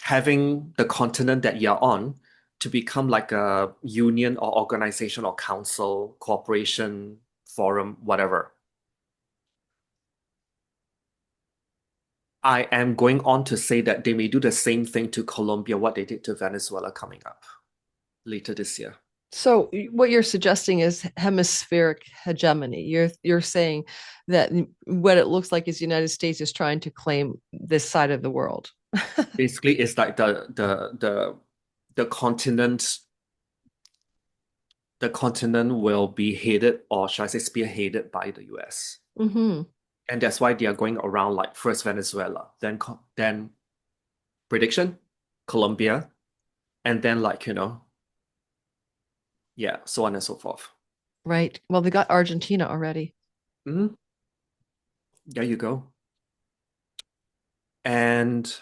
having the continent that you're on to become like a union or organization or council, corporation, forum, whatever. I am going on to say that they may do the same thing to Colombia, what they did to Venezuela coming up later this year. So what you're suggesting is hemispheric hegemony. You're saying that what it looks like is the United States is trying to claim this side of the world. Basically, it's like the continent will be headed, or should I say spearheaded by the US. Mm-hmm. And that's why they are going around like first Venezuela, then prediction, Colombia, and then like, yeah, so on and so forth. Right. Well, they got Argentina already. Mhm. There you go. And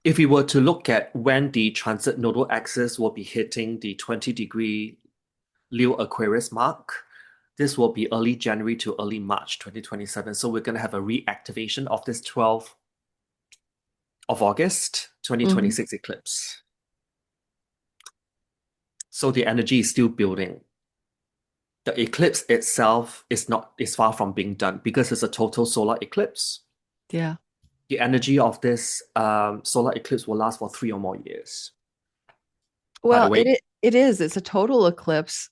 if we were to look at when the transit nodal axis will be hitting the 20-degree Leo Aquarius mark, this will be early January to early March 2027. So we're going to have a reactivation of this 12th of August Mhm. 2026 eclipse. So the energy is still building. The eclipse itself is far from being done because it's a total solar eclipse. Yeah. The energy of this solar eclipse will last for 3 or more years. By the Well, way, it is. It's a total eclipse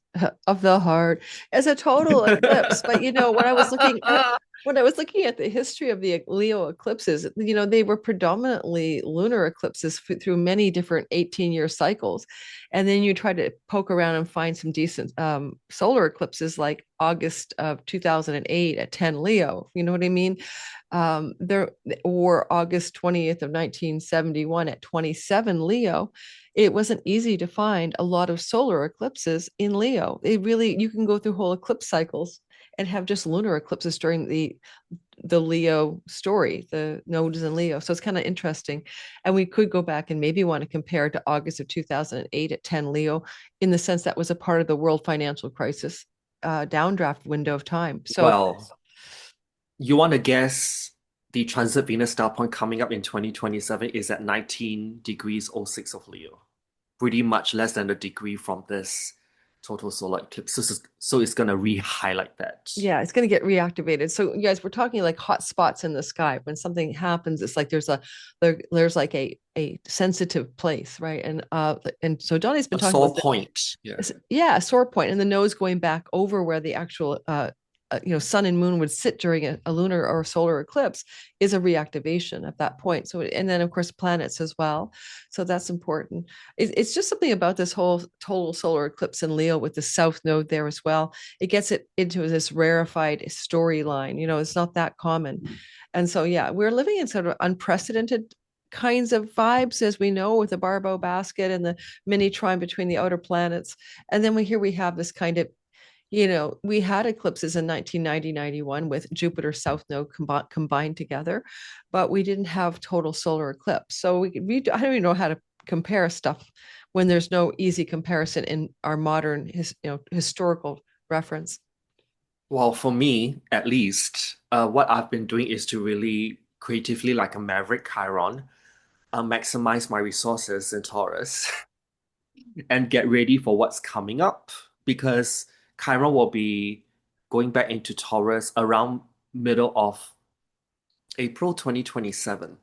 of the heart. It's a total eclipse. But when I was looking at the history of the Leo eclipses, they were predominantly lunar eclipses through many different 18-year cycles. And then you try to poke around and find some decent solar eclipses like August of 2008 at 10 Leo. You know what I mean? There or August 20th of 1971 at 27 Leo. It wasn't easy to find a lot of solar eclipses in Leo. You can go through whole eclipse cycles and have just lunar eclipses during the Leo story, the nodes in Leo. So it's kind of interesting. And we could go back and maybe want to compare to August of 2008 at 10 Leo in the sense that was a part of the world financial crisis downdraft window of time. So well, you want to guess the transit Venus star point coming up in 2027 is at 19 degrees oh 06 of Leo. Pretty much less than a degree from this total solar eclipse. So it's going to re-highlight that. yeah, it's going to get reactivated. So you guys, we're talking like hot spots in the sky. When something happens, it's like there's like a sensitive place, right? And so Donnie's been A talking about sore point. Yeah. yeah, a sore point, and the nose going back over where the actual sun and moon would sit during a lunar or solar eclipse is a reactivation at that point. So and then of course planets as well. So that's important. It's just something about this whole total solar eclipse in Leo with the south node there as well. It gets it into this rarefied storyline. It's not that common. And so yeah, we're living in sort of unprecedented kinds of vibes, as we know, with the Barbault basket and the mini trine between the outer planets. And then we have this kind of, we had eclipses in 1990, 91 with Jupiter South Node combined together, but we didn't have total solar eclipse. So I don't even know how to compare stuff when there's no easy comparison in our modern historical reference. Well, for me, at least, what I've been doing is to really creatively, like a maverick Chiron, maximize my resources in Taurus and get ready for what's coming up because Chiron will be going back into Taurus around middle of April 2027.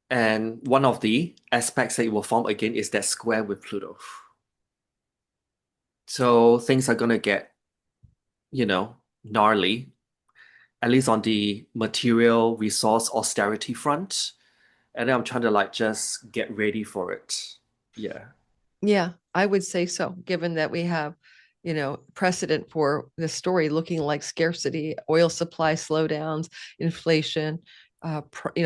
And one of the aspects that it will form again is that square with Pluto. So things are gonna get, gnarly, at least on the material resource austerity front. And then I'm trying to like just get ready for it. Yeah. Yeah, I would say so, given that we have, precedent for the story looking like scarcity, oil supply slowdowns, inflation,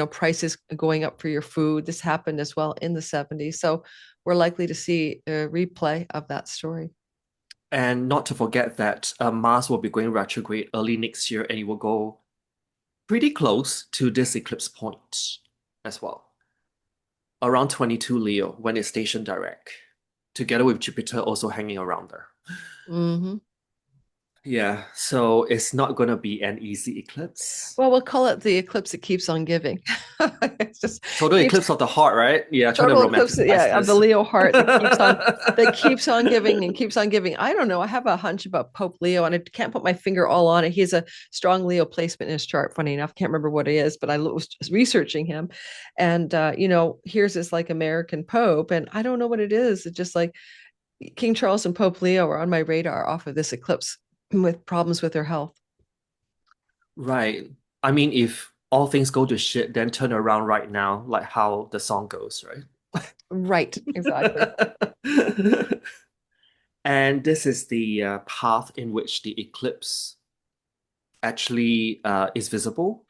prices going up for your food. This happened as well in the 70s. So we're likely to see a replay of that story. And not to forget that Mars will be going retrograde early next year and it will go pretty close to this eclipse point as well, around 22 Leo when it's stationed direct, together with Jupiter also hanging around there. Hmm. Yeah, so it's not going to be an easy eclipse. Well, we'll call it the eclipse that keeps on giving. It's just Total keeps eclipse of the heart, right? Yeah, trying to total eclipse, romanticize yeah, of the this. Leo heart that keeps on giving and keeps on giving. I don't know. I have a hunch about Pope Leo, and I can't put my finger all on it. He has a strong Leo placement in his chart. Funny enough, can't remember what it is, but I was just researching him, and here's this like American Pope, and I don't know what it is. It's just like King Charles and Pope Leo are on my radar off of this eclipse with problems with their health. Right. I mean, if all things go to shit, then turn around right now, like how the song goes, right? Right, exactly. And this is the path in which the eclipse actually is visible.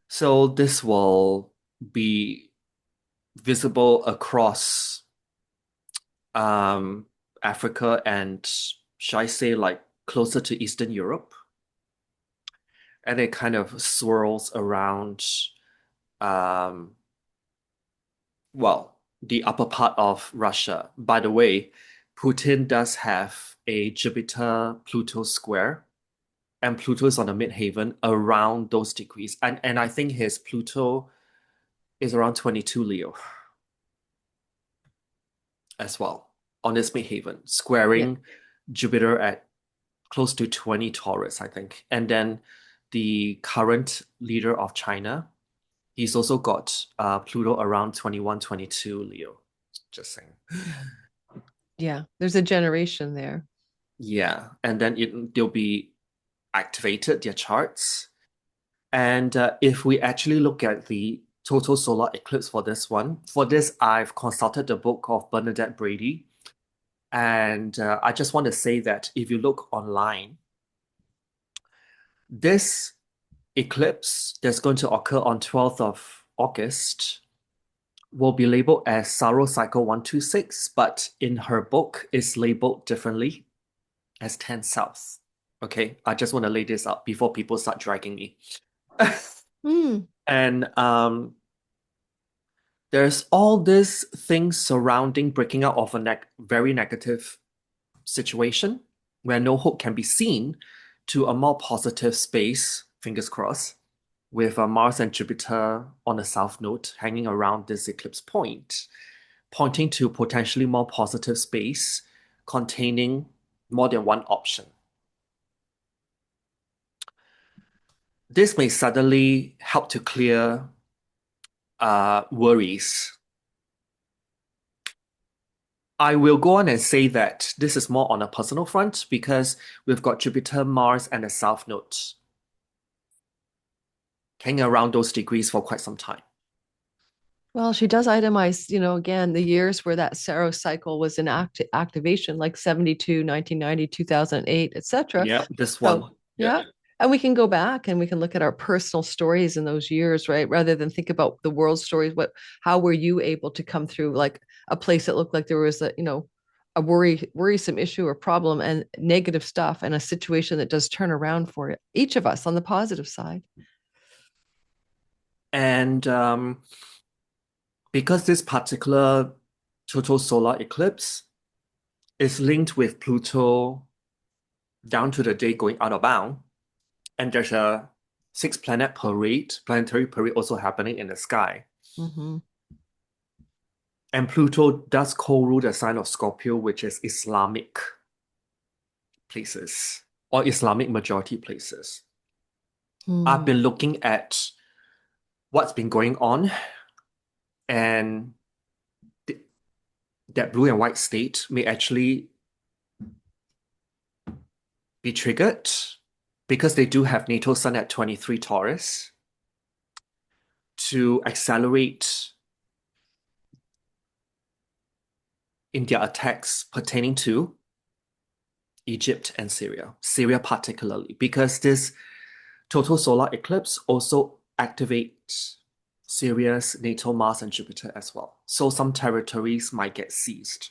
So this will be visible across um, Africa and, shall I say, like closer to Eastern Europe. and it kind of swirls around, um, well, the upper part of Russia. By the way, Putin does have a Jupiter-Pluto square, and Pluto is on the midheaven around those degrees. And I think his Pluto is around 22 Leo as well on this midheaven, Yeah. squaring Jupiter at close to 20 Taurus, I think. And then the current leader of China, he's also got Pluto around 21, 22 Leo. Just saying. Yeah. There's a generation there. Yeah. And then they'll be activated, their charts. And if we actually look at the total solar eclipse for this one, for this, I've consulted the book of Bernadette Brady. And I just want to say that if you look online, this eclipse that's going to occur on 12th of August will be labeled as Saros Cycle 126, but in her book is labeled differently as 10 South. Okay, I just want to lay this out before people start dragging me. Hmm. And there's all these things surrounding breaking out of a very negative situation where no hope can be seen to a more positive space, fingers crossed, with Mars and Jupiter on the south node hanging around this eclipse point, pointing to potentially more positive space containing more than one option. This may suddenly help to clear worries. I will go on and say that this is more on a personal front because we've got Jupiter, Mars, and the south node hanging around those degrees for quite some time. Well, she does itemize, again, the years where that Saros cycle was in activation, like 72, 1990, 2008, etc. Yeah, this So, one. Yeah. yeah. And we can go back and we can look at our personal stories in those years, right? Rather than think about the world stories. How were you able to come through like a place that looked like there was a worrisome issue or problem and negative stuff and a situation that does turn around for each of us on the positive side? And because this particular total solar eclipse is linked with Pluto down to the day going out of bound, and there's a six planet parade, planetary parade also happening in the sky. Mm-hmm. And Pluto does co-rule the sign of Scorpio, which is Islamic places or Islamic majority places. I've Hmm. been looking at what's been going on, and th that blue and white state may actually be triggered because they do have natal sun at 23 Taurus to accelerate in their attacks pertaining to Egypt and Syria, Syria particularly, because this total solar eclipse also activates Syria's natal Mars and Jupiter as well. So some territories might get seized.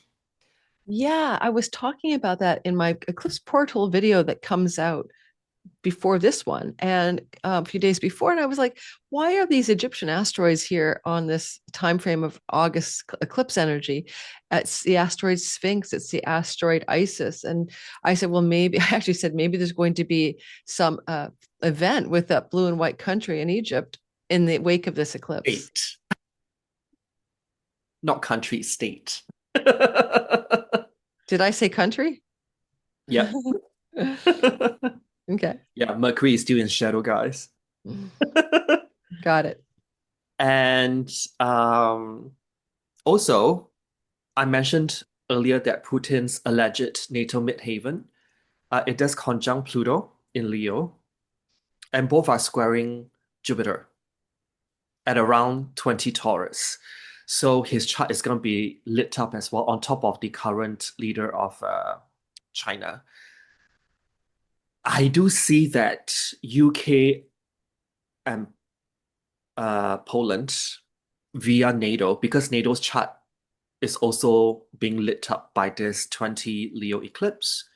Yeah, I was talking about that in my Eclipse Portal video that comes out before this one and a few days before, and I was like, why are these Egyptian asteroids here on this time frame of August eclipse energy? It's the asteroid Sphinx, it's the asteroid Isis. And I said, well, maybe I actually said maybe there's going to be some event with that blue and white country in Egypt in the wake of this eclipse. State, not country, state. Did I say country? Yep. Okay. Yeah, Mercury is still in shadow, guys. Got it. And also, I mentioned earlier that Putin's alleged NATO midhaven, it does conjunct Pluto in Leo, and both are squaring Jupiter at around 20 Taurus. So his chart is going to be lit up as well on top of the current leader of China. I do see that UK and Poland via NATO, because NATO's chart is also being lit up by this 20 Leo eclipse,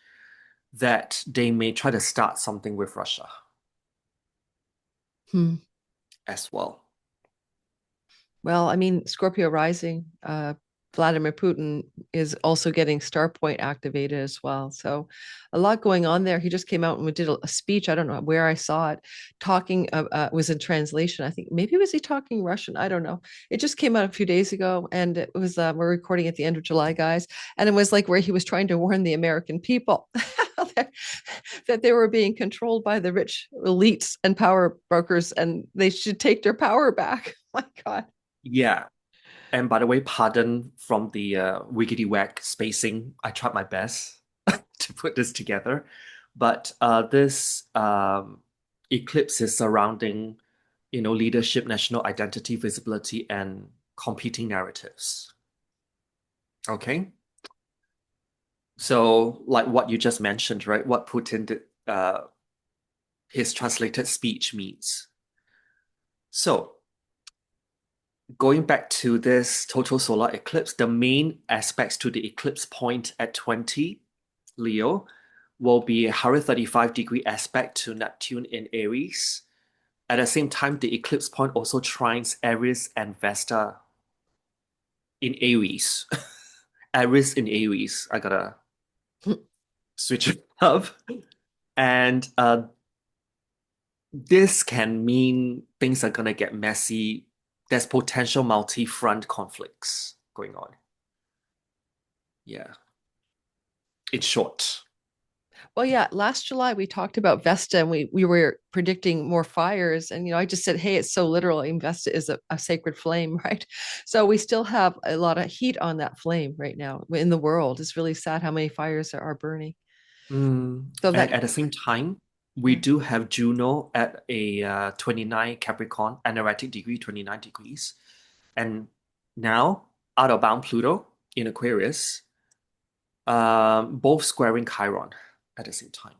that they may try to start something with Russia. Hmm. as well. Well, I mean, Scorpio rising, Vladimir Putin is also getting Star Point activated as well. So a lot going on there. He just came out and did a speech. I don't know where I saw it, talking was in translation. I think maybe was he talking Russian? I don't know. It just came out a few days ago, and it was we're recording at the end of July, guys, and it was like where he was trying to warn the American people that they were being controlled by the rich elites and power brokers, and they should take their power back. My God. Yeah. And by the way, pardon from the wiggity wag spacing. I tried my best to put this together. But this eclipse is surrounding, leadership, national identity, visibility, and competing narratives. Okay. So, like what you just mentioned, right? What Putin did, his translated speech means. So, going back to this total solar eclipse, the main aspects to the eclipse point at 20 Leo will be a 135-degree aspect to Neptune in Aries. At the same time, the eclipse point also trines Aries and Vesta in Aries. Aries in Aries. I gotta switch it up. And this can mean things are gonna get messy. There's potential multi-front conflicts going on. Yeah, it's short. Well, yeah, last July we talked about Vesta and we were predicting more fires. And, I just said, hey, it's so literal. I mean, Vesta is a sacred flame, right? So we still have a lot of heat on that flame right now in the world. It's really sad how many fires are burning. So And that, at the same time, we yeah. do have Juno at a 29 Capricorn, anaretic degree, 29 degrees. And now, out of bound Pluto in Aquarius, both squaring Chiron at the same time.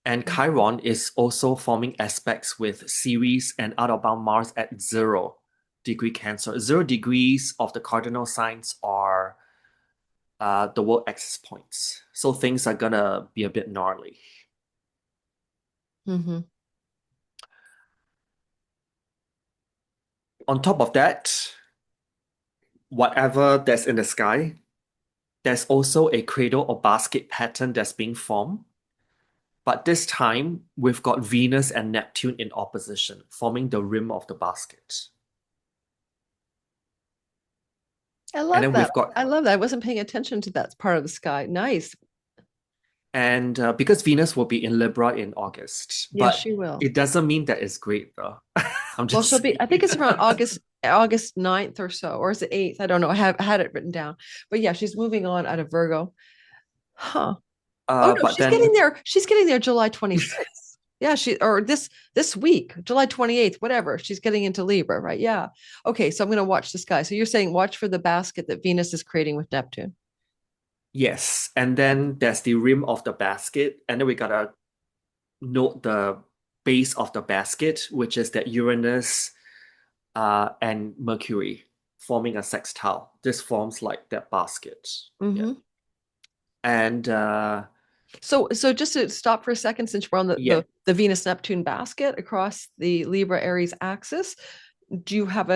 And Chiron is also forming aspects with Ceres and out of bound Mars at 0 degree Cancer. 0 degrees of the cardinal signs are the world axis points. So things are gonna be a bit gnarly. Mm-hmm. On top of that, whatever that's in the sky, there's also a cradle or basket pattern that's being formed. But this time, we've got Venus and Neptune in opposition, forming the rim of the basket. I And love then that. we've got, I love that. I wasn't paying attention to that part of the sky. Nice. and because Venus will be in Libra in August, Yes, but she will. it doesn't mean that it's great though. I'm Well, just she'll be, I think saying. it's around August 9th or so, or is it 8th? I don't know. I had it written down. But yeah, she's moving on out of Virgo. Huh. Oh no, But she's getting then, there. She's getting there July 26th. Yeah, she or this week, July 28th, whatever. She's getting into Libra, right? Yeah. Okay, so I'm going to watch this guy. So you're saying watch for the basket that Venus is creating with Neptune. yes, and then there's the rim of the basket, and then we gotta note the base of the basket, which is that Uranus and Mercury forming a sextile. This forms like that basket. Yeah. Hmm. And So just to stop for a second, since we're on yeah, the Venus Neptune basket across the Libra Aries axis, do you have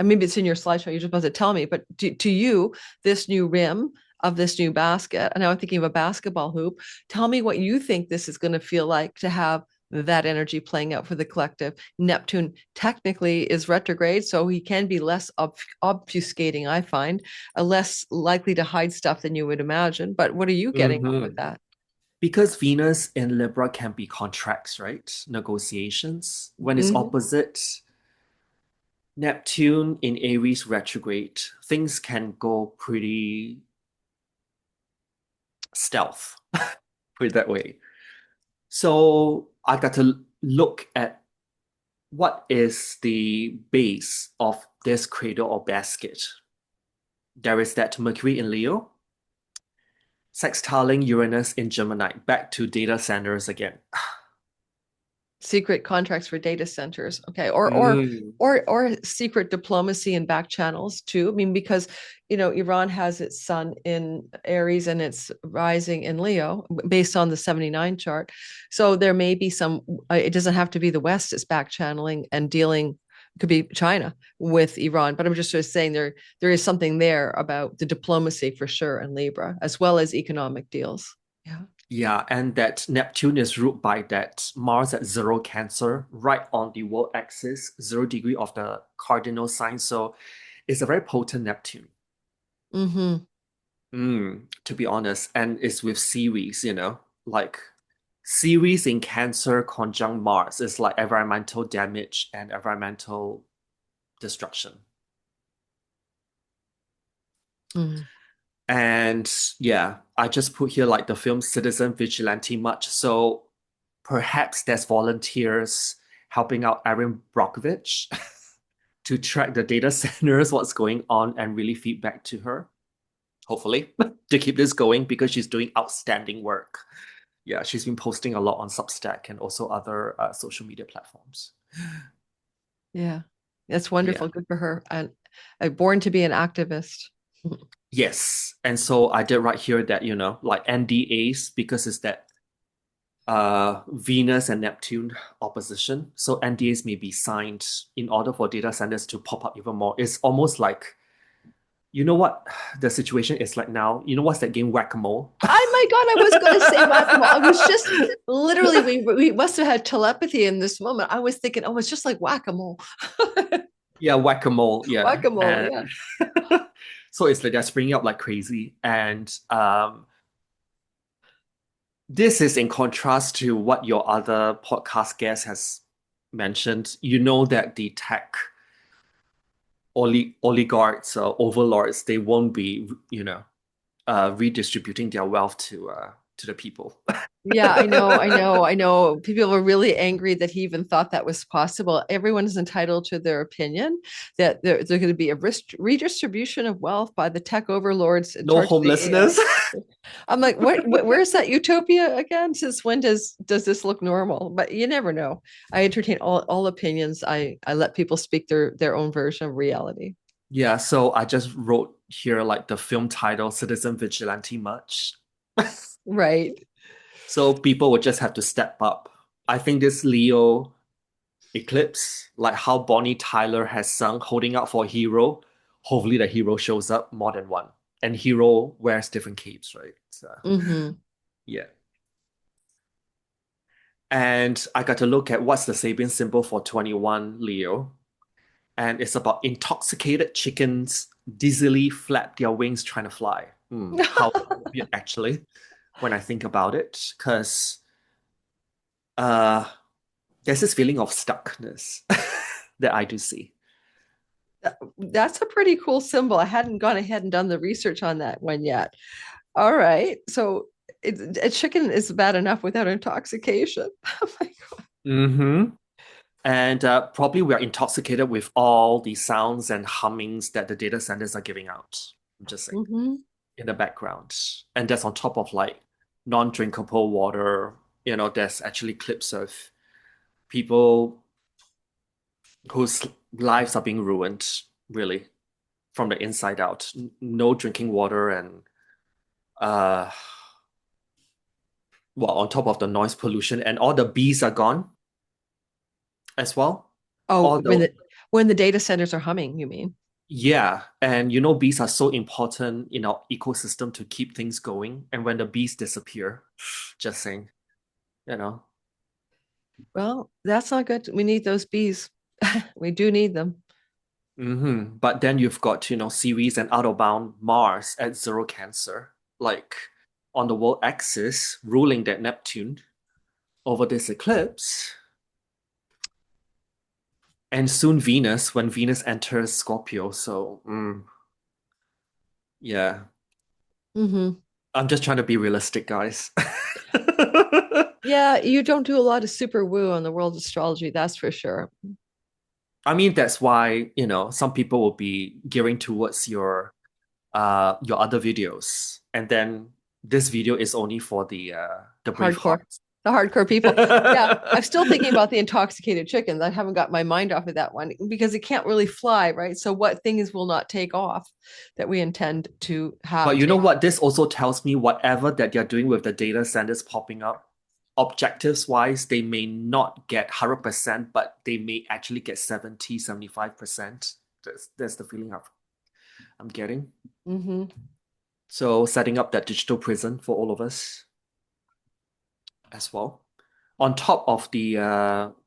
maybe it's in your slideshow, you're just supposed to tell me, but to you, this new rim of this new basket, and now I'm thinking of a basketball hoop, tell me what you think this is going to feel like to have that energy playing out for the collective. Neptune technically is retrograde, so he can be less obfuscating, I find, less likely to hide stuff than you would imagine. But what are you getting out with mhm. that? Because Venus in Libra can be contracts, right? Negotiations. When it's Mm-hmm. opposite Neptune in Aries retrograde, things can go pretty stealth, put it that way. So I got to look at what is the base of this cradle or basket. There is that Mercury in Leo, sextiling Uranus in Gemini, back to data centers again. secret contracts for data centers. Okay. Mm. Or secret diplomacy and back channels too. I mean, because Iran has its sun in Aries and it's rising in Leo based on the 79 chart. So there may be some, it doesn't have to be the West is back channeling and dealing, it could be China with Iran. But I'm just sort of saying there is something there about the diplomacy for sure in Libra, as well as economic deals. Yeah. Yeah, and that Neptune is ruled by that Mars at zero Cancer, right on the world axis, 0 degree of the cardinal sign. So it's a very potent Neptune, Mm-hmm. to be honest. And it's with Ceres, like Ceres in Cancer conjunct Mars is like environmental damage and environmental destruction. Mm-hmm. And yeah, I just put here like the film Citizen Vigilante much. So perhaps there's volunteers helping out Erin Brockovich to track the data centers, what's going on, and really feedback to her, hopefully, to keep this going because she's doing outstanding work. Yeah, she's been posting a lot on Substack and also other social media platforms. Yeah, that's Yeah. wonderful. Good for her. And born to be an activist. Yes. And so I did write here that, like NDAs, because it's that Venus and Neptune opposition. So NDAs may be signed in order for data centers to pop up even more. It's almost like, you know what the situation is like now? You know what's that game Whack-A-Mole? Oh my God, I was going to say whack-a-mole. I was just literally, we must have had telepathy in this moment. I was thinking, oh, it's just like whack-a-mole. Yeah, Whack-A-Mole. Yeah. Whack-a-mole, And yeah. so it's like they're springing up like crazy. And this is in contrast to what your other podcast guest has mentioned. You know that the tech oligarchs or overlords, they won't be, redistributing their wealth to the people. Yeah, I know. People were really angry that he even thought that was possible. Everyone is entitled to their opinion that there's going to be a redistribution of wealth by the tech overlords in No charge of the homelessness. AI. I'm like, where's that utopia again? Since when does this look normal? But you never know. I entertain all opinions. I let people speak their own version of reality. Yeah, so I just wrote here like the film title Citizen Vigilante much. Right. So people would just have to step up. I think this Leo eclipse, like how Bonnie Tyler has sung Holding Out for a Hero, hopefully the hero shows up more than one. And hero wears different capes, right? So Mm-hmm. yeah. And I got to look at what's the Sabian symbol for 21 Leo. And it's about intoxicated chickens dizzily flap their wings trying to fly. How weird, actually, when I think about it, because uh, there's this feeling of stuckness that I do see. That's a pretty cool symbol. I hadn't gone ahead and done the research on that one yet. All right. So a chicken is bad enough without intoxication. Oh my God. Mm-hmm. And probably we are intoxicated with all the sounds and hummings that the data centers are giving out. I'm just saying, Mm-hmm. in the background. And that's on top of like non-drinkable water. There's actually clips of people whose lives are being ruined, really, from the inside out. No drinking water and uh well, on top of the noise pollution and all the bees are gone as well. Oh, All the when the data centers are humming, you mean? Yeah, and bees are so important in our ecosystem to keep things going. And when the bees disappear, just saying, you know. Well, that's not good. We need those bees. We do need them. But then you've got, Ceres and outbound Mars at zero Cancer, like on the world axis, ruling that Neptune over this eclipse. And soon Venus, when Venus enters Scorpio. So, yeah, Mm-hmm. I'm just trying to be realistic, guys. Yeah, you don't do a lot of super woo on the world astrology, that's for sure. I mean, that's why, some people will be gearing towards your other videos. And then this video is only for the brave Hardcore. hearts. The hardcore people. Yeah, I'm still thinking about the intoxicated chickens. I haven't got my mind off of that one because it can't really fly, right? So what things will not take off that we intend to have But you know take? what? This also tells me whatever that they're doing with the data centers popping up, objectives wise, they may not get 100%, but they may actually get 70, 75%. That's the feeling I'm getting. Mm-hmm. So setting up that digital prison for all of us as well. On top of the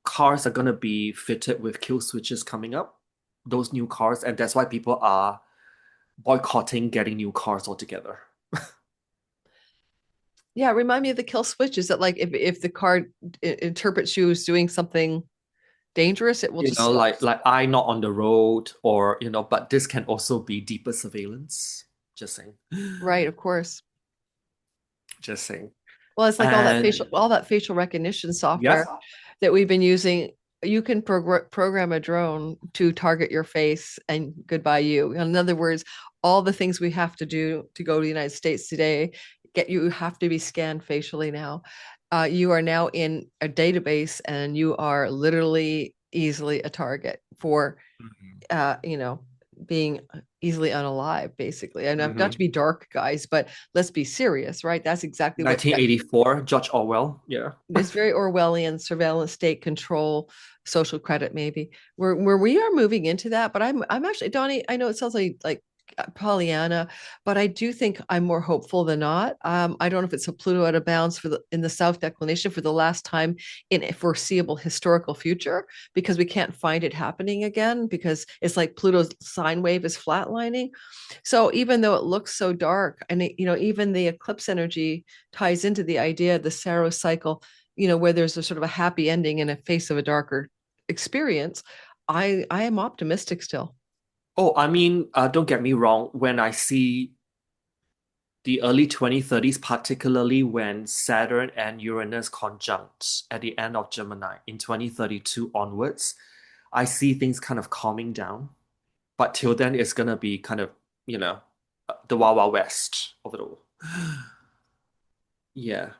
cars are gonna be fitted with kill switches coming up, those new cars, and that's why people are boycotting getting new cars altogether. Yeah, remind me of the kill switch. Is that like if the card interprets you as doing something dangerous, it will You just know, stop? like I not on the road, or but this can also be deeper surveillance. Just saying. Right, of course. Just saying. Well, it's like And all that facial recognition software yep. that we've been using. You can program a drone to target your face and goodbye you. In other words, all the things we have to do to go to the United States today, you have to be scanned facially now. You are now in a database and you are literally easily a target for Mhm. you know, being easily unalive, basically. And not to Mhm. be dark, guys, but let's be serious, right? That's exactly what that 1984, George Orwell. Yeah. is. Very Orwellian surveillance, state control, social credit, maybe. Where we are moving into that, but I'm actually Donnie. I know it sounds like Pollyanna, but I do think I'm more hopeful than not. I don't know if it's a Pluto out of bounds for in the South declination for the last time in a foreseeable historical future, because we can't find it happening again because it's like Pluto's sine wave is flatlining. So even though it looks so dark, and even the eclipse energy ties into the idea of the Saros cycle, where there's a sort of a happy ending in a face of a darker experience. I am optimistic still. Oh, I mean, don't get me wrong. When I see the early 2030s, particularly when Saturn and Uranus conjunct at the end of Gemini in 2032 onwards, I see things kind of calming down. But till then, it's gonna be kind of, the Wild Wild West of it all. Yeah,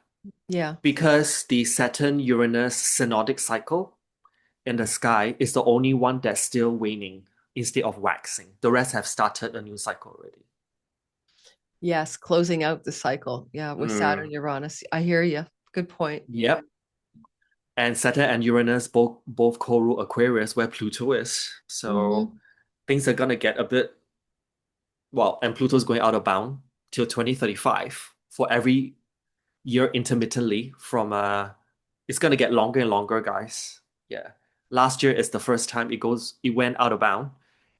Yeah. because the Saturn Uranus synodic cycle in the sky is the only one that's still waning instead of waxing. The rest have started a new cycle already. Yes, closing out the cycle. Yeah, with Mm, Saturn, Uranus. I hear you. Good point. yep. And Saturn and Uranus both co-rule Aquarius where Pluto is. So Hmm. things are gonna get a bit well, and Pluto's going out of bound till 2035 for every year intermittently from it's gonna get longer and longer, guys. Yeah. Last year is the first time it went out of bound,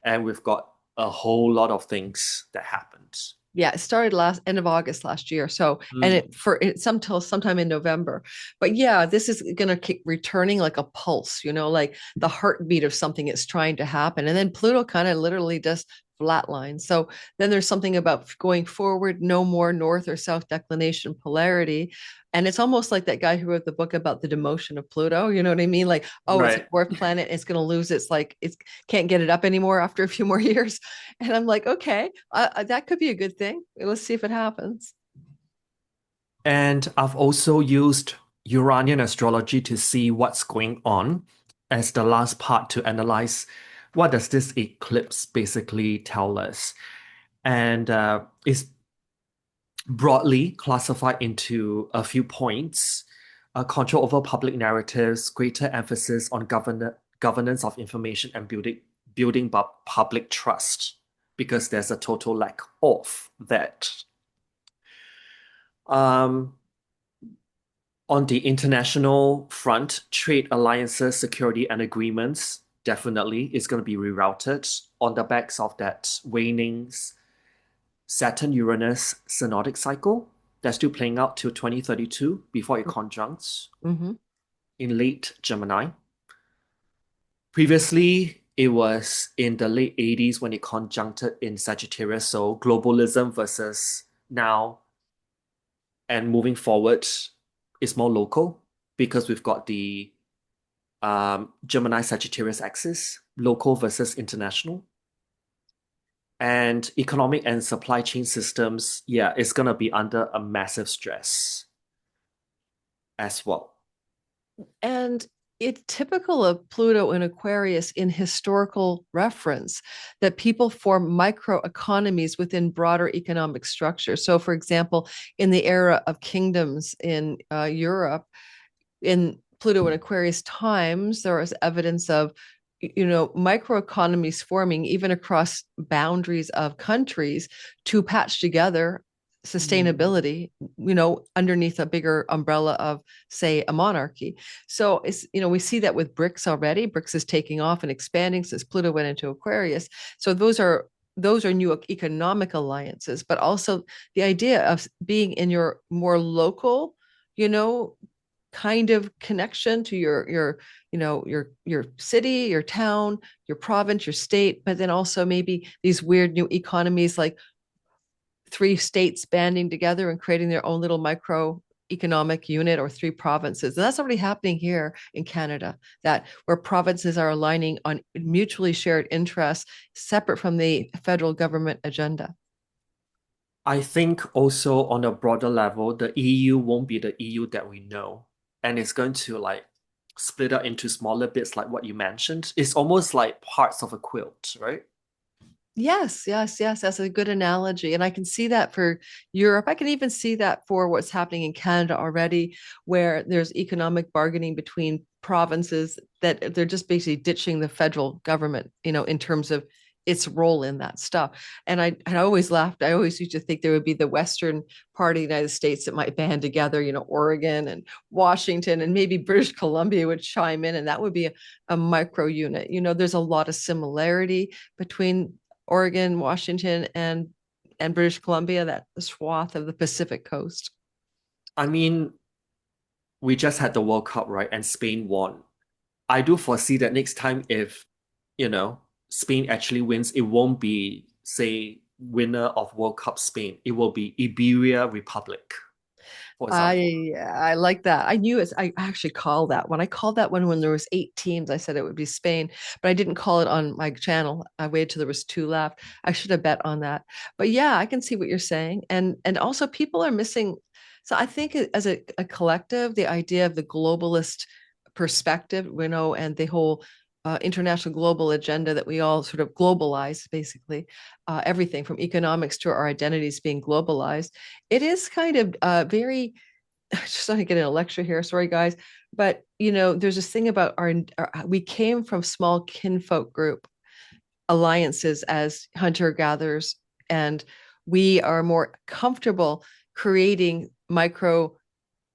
and we've got a whole lot of things that happened. Yeah, it started last end of August last year. So, and Mm, it for it some till sometime in November. But yeah, this is going to keep returning like a pulse, like the heartbeat of something that's trying to happen. And then Pluto kind of literally just flatlines. So then there's something about going forward, no more north or south declination polarity. And it's almost like that guy who wrote the book about the demotion of Pluto. You know what I mean? Like, oh, it's a right. dwarf planet. It's going to lose its it can't get it up anymore after a few more years. And I'm like, okay, that could be a good thing. Let's see if it happens. And I've also used Uranian astrology to see what's going on as the last part to analyze what does this eclipse basically tell us. And it's broadly classified into a few points: control over public narratives, greater emphasis on governance of information, and building public trust, because there's a total lack of that. Um, on the international front, trade alliances, security, and agreements definitely is going to be rerouted on the backs of that waning Saturn Uranus synodic cycle that's still playing out till 2032 before it conjuncts Mm-hmm. in late Gemini. Previously, it was in the late 80s when it conjuncted in Sagittarius. So globalism versus now and moving forward is more local because we've got the Gemini Sagittarius axis, local versus international. And economic and supply chain systems, yeah, it's gonna be under a massive stress. as well. And it's typical of Pluto and Aquarius in historical reference that people form microeconomies within broader economic structures. So, for example, in the era of kingdoms in Europe, in Pluto and Aquarius times, there is evidence of microeconomies forming even across boundaries of countries to patch together Mm. sustainability, underneath a bigger umbrella of, say, a monarchy. So we see that with BRICS already. BRICS is taking off and expanding since Pluto went into Aquarius. So those are new economic alliances, but also the idea of being in your more local, you know, kind of connection to your city, your town, your province, your state, but then also maybe these weird new economies like three states banding together and creating their own little micro economic unit, or three provinces. And that's already happening here in Canada, that where provinces are aligning on mutually shared interests separate from the federal government agenda. I think also on a broader level, the EU won't be the EU that we know. And it's going to like split up into smaller bits, like what you mentioned. It's almost like parts of a quilt, right? Yes, yes, yes. That's a good analogy. And I can see that for Europe. I can even see that for what's happening in Canada already, where there's economic bargaining between provinces that they're just basically ditching the federal government, in terms of its role in that stuff. And I always laughed. I always used to think there would be the Western part of the United States that might band together, Oregon and Washington and maybe British Columbia would chime in, and that would be a micro unit. There's a lot of similarity between Oregon, Washington, and British Columbia, that swath of the Pacific coast. I mean, we just had the World Cup, right? And Spain won. I do foresee that next time, if, you know, Spain actually wins, it won't be, say, winner of World Cup Spain. It will be Iberia Republic, for example. I like that. I knew it. I actually called that one. I called that one when there was 8 teams. I said it would be Spain, but I didn't call it on my channel. I waited till there was two left. I should have bet on that. But yeah, I can see what you're saying, and also people are missing. So I think as a collective, the idea of the globalist perspective, and the whole international global agenda that we all sort of globalize, basically, everything from economics to our identities being globalized. It is kind of very, just not to get in a lecture here, sorry guys, but there's this thing about we came from small kinfolk group alliances as hunter gatherers, and we are more comfortable creating micro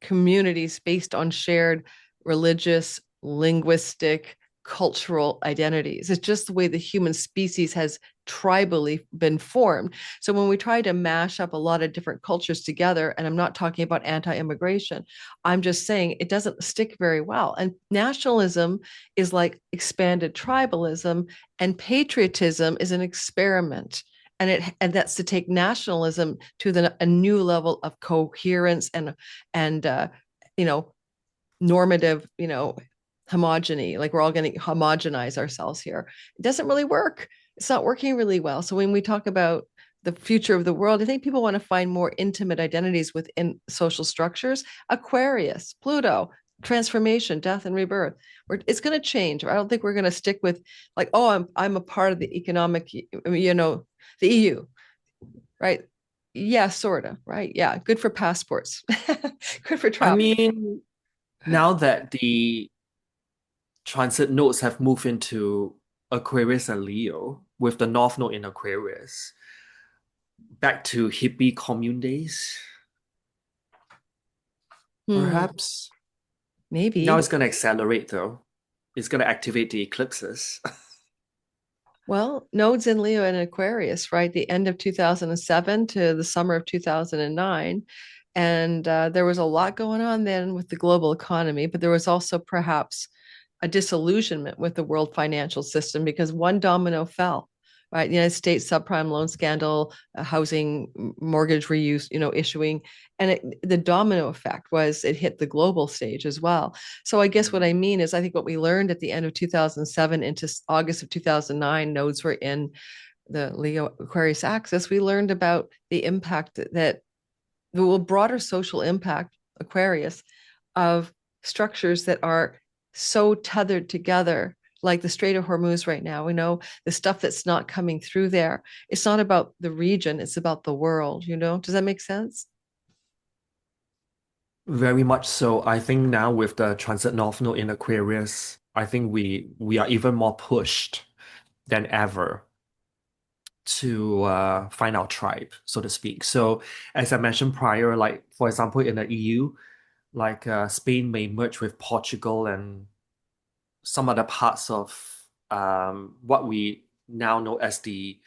communities based on shared religious, linguistic, cultural identities. It's just the way the human species has tribally been formed. So when we try to mash up a lot of different cultures together, and I'm not talking about anti-immigration, I'm just saying it doesn't stick very well. And nationalism is like expanded tribalism, and patriotism is an experiment. And that's to take nationalism to a new level of coherence and you know normative, homogeny, like we're all going to homogenize ourselves here. It doesn't really work. It's not working really well. So when we talk about the future of the world, I think people want to find more intimate identities within social structures. Aquarius, Pluto, transformation, death and rebirth. It's going to change. I don't think we're going to stick with like, oh, I'm a part of the economic, the EU, right? Yeah, sort of, right? Yeah, good for passports, good for I travel. mean, now that the transit nodes have moved into Aquarius and Leo, with the North Node in Aquarius, back to hippie commune days, Hmm, perhaps. Now maybe. it's going to accelerate, though. It's going to activate the eclipses. Well, nodes in Leo and Aquarius, right? The end of 2007 to the summer of 2009. And there was a lot going on then with the global economy, but there was also perhaps a disillusionment with the world financial system because one domino fell, right? The United States subprime loan scandal, housing mortgage reuse, issuing, and the domino effect was it hit the global stage as well. So I guess what I mean is I think what we learned at the end of 2007 into August of 2009, nodes were in the Leo Aquarius axis. We learned about the impact that the broader social impact, Aquarius, of structures that are so tethered together, like the Strait of Hormuz right now. We know the stuff that's not coming through there. It's not about the region, it's about the world, you know? Does that make sense? Very much so. I think now with the transit north node in Aquarius, I think we are even more pushed than ever to find our tribe, so to speak. So, as I mentioned prior, like for example, in the EU, like Spain may merge with Portugal and some other parts of what we now know as the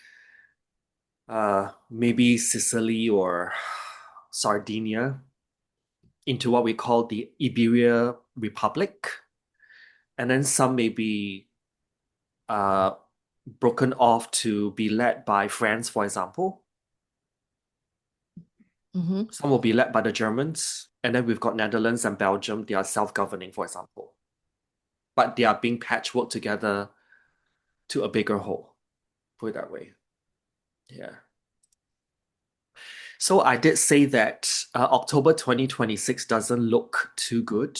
maybe Sicily or Sardinia into what we call the Iberia Republic, and then some may be uh, broken off to be led by France, for example. Mm-hmm. Some will be led by the Germans, and then we've got Netherlands and Belgium. They are self-governing, for example, but they are being patchworked together to a bigger whole. Put it that way. Yeah. So I did say that October 2026 doesn't look too good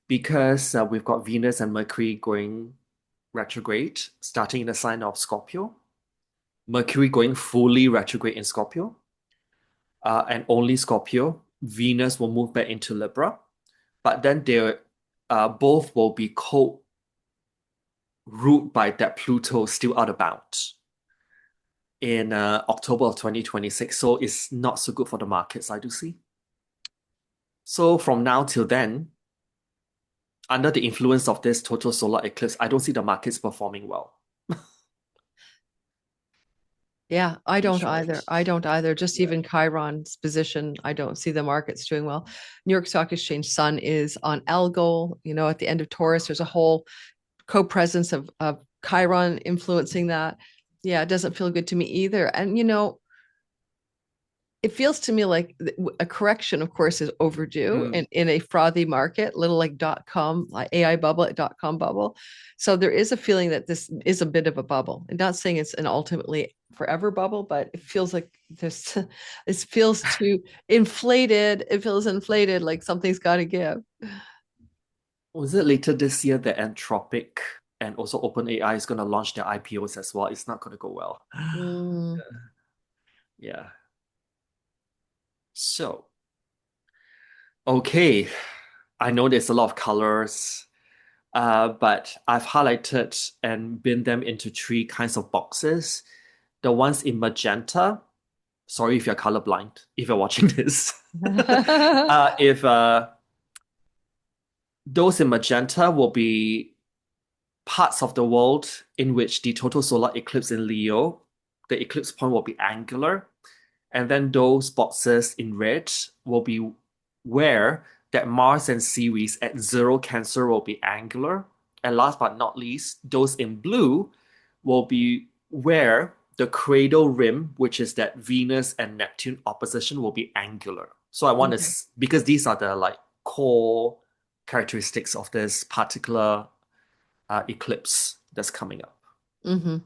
because we've got Venus and Mercury going retrograde, starting in the sign of Scorpio. Mercury going fully retrograde in Scorpio, and only Scorpio. Venus will move back into Libra, but then they both will be co-ruled by that Pluto still out of bounds in October of 2026. So it's not so good for the markets, I do see. So from now till then, under the influence of this total solar eclipse, I don't see the markets performing well. Yeah, I In don't short. either. I don't either. Just Yeah. even Chiron's position, I don't see the markets doing well. New York Stock Exchange Sun is on Algol, you know, at the end of Taurus. There's a whole co-presence of Chiron influencing that. Yeah, it doesn't feel good to me either. And you know, it feels to me like a correction, of course, is overdue Mm. in a frothy market, little like .com, like AI bubble, .com bubble. So there is a feeling that this is a bit of a bubble. I'm not saying it's an ultimately forever bubble, but it feels like this. It feels too inflated. It feels inflated, like something's got to give. Was it later this year that Anthropic and also OpenAI is going to launch their IPOs as well? It's not going to go well. Mm. Yeah. So, okay. I know there's a lot of colors, but I've highlighted and bin them into three kinds of boxes. The ones in magenta, sorry if you're colorblind, if you're watching this. If those in magenta will be parts of the world in which the total solar eclipse in Leo, the eclipse point will be angular. And then those boxes in red will be where that Mars and Ceres at zero Cancer will be angular. And last but not least, those in blue will be where the cradle rim, which is that Venus and Neptune opposition, will be angular. So I want Okay. to, because these are the like core characteristics of this particular eclipse that's coming up. Mm-hmm.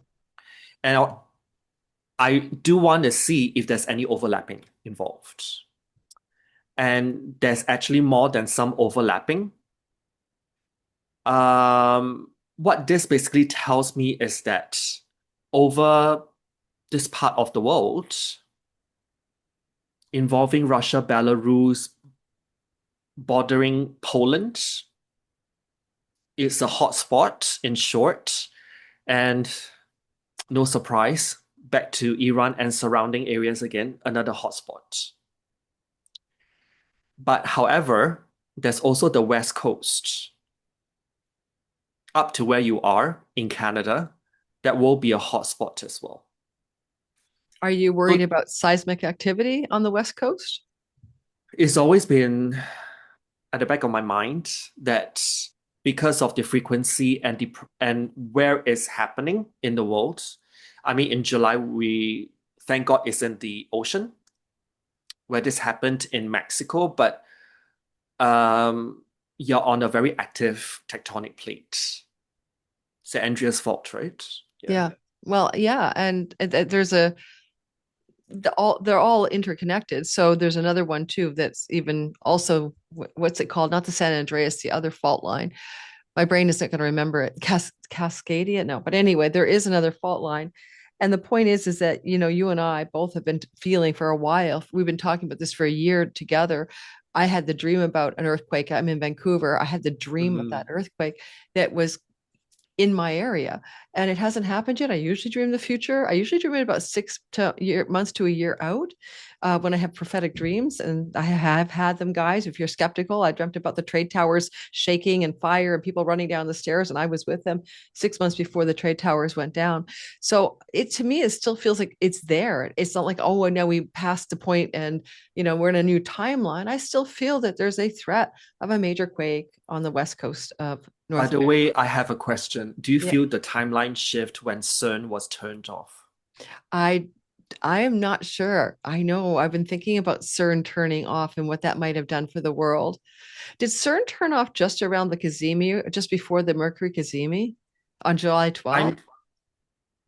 And I do want to see if there's any overlapping involved. And there's actually more than some overlapping. What this basically tells me is that over this part of the world, involving Russia, Belarus, bordering Poland, it's a hotspot in short. And no surprise, back to Iran and surrounding areas again, another hotspot. But however, there's also the West Coast up to where you are in Canada that will be a hotspot as well. Are you worried So about seismic activity on the West Coast? it's always been at the back of my mind that because of the frequency and and where it's happening in the world. I mean, in July, we thank God it's in the ocean where this happened in Mexico, but you're on a very active tectonic plate. It's Andrea's fault, right? Yeah. Yeah. Well, yeah, and there's a they're all interconnected. So there's another one too that's even also what's it called? Not the San Andreas, the other fault line. My brain isn't going to remember it. Cascadia, no. But anyway, there is another fault line. And the point is that you and I both have been feeling for a while. We've been talking about this for a year together. I had the dream about an earthquake. I'm in Vancouver. I had the dream of that Mhm. earthquake that was in my area, and it hasn't happened yet. I usually dream the future. I usually dream it about months to a year out, when I have prophetic dreams, and I have had them, guys. If you're skeptical, I dreamt about the trade towers shaking and fire and people running down the stairs, and I was with them 6 months before the trade towers went down. So it, to me, it still feels like it's there. It's not like, oh, now we passed the point and we're in a new timeline. I still feel that there's a threat of a major quake on the west coast of By North the America. way, I have a question. Do you Yeah. feel the timeline shift when CERN was turned off? I I am not sure. I know I've been thinking about CERN turning off and what that might have done for the world. Did CERN turn off just around the Cazimi, just before the Mercury Cazimi on July I 12th?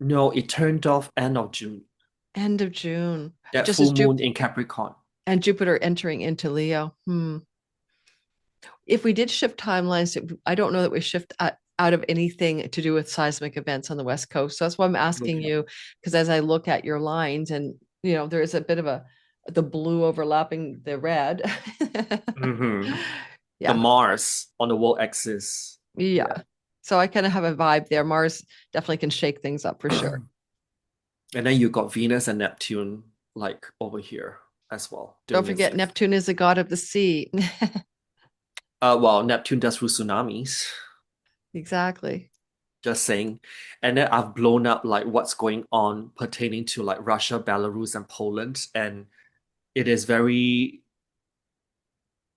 No, it turned off end of June. End of June, That just as full moon in Capricorn. Jupiter entering into Leo. If we did shift timelines, I don't know that we shift out of anything to do with seismic events on the West Coast. So that's why I'm asking Okay. you, because as I look at your lines and there is a bit of the blue overlapping the red. hmm The Yeah, Mars on the world axis. yeah. Yeah. So I kind of have a vibe there. Mars definitely can shake things up for sure. And then you got Venus and Neptune like over here as well Don't doing its forget, thing. Neptune is the god of the sea. Well, Neptune does through tsunamis, Exactly. just saying. And then I've blown up like what's going on pertaining to like Russia, Belarus, and Poland. And it is very,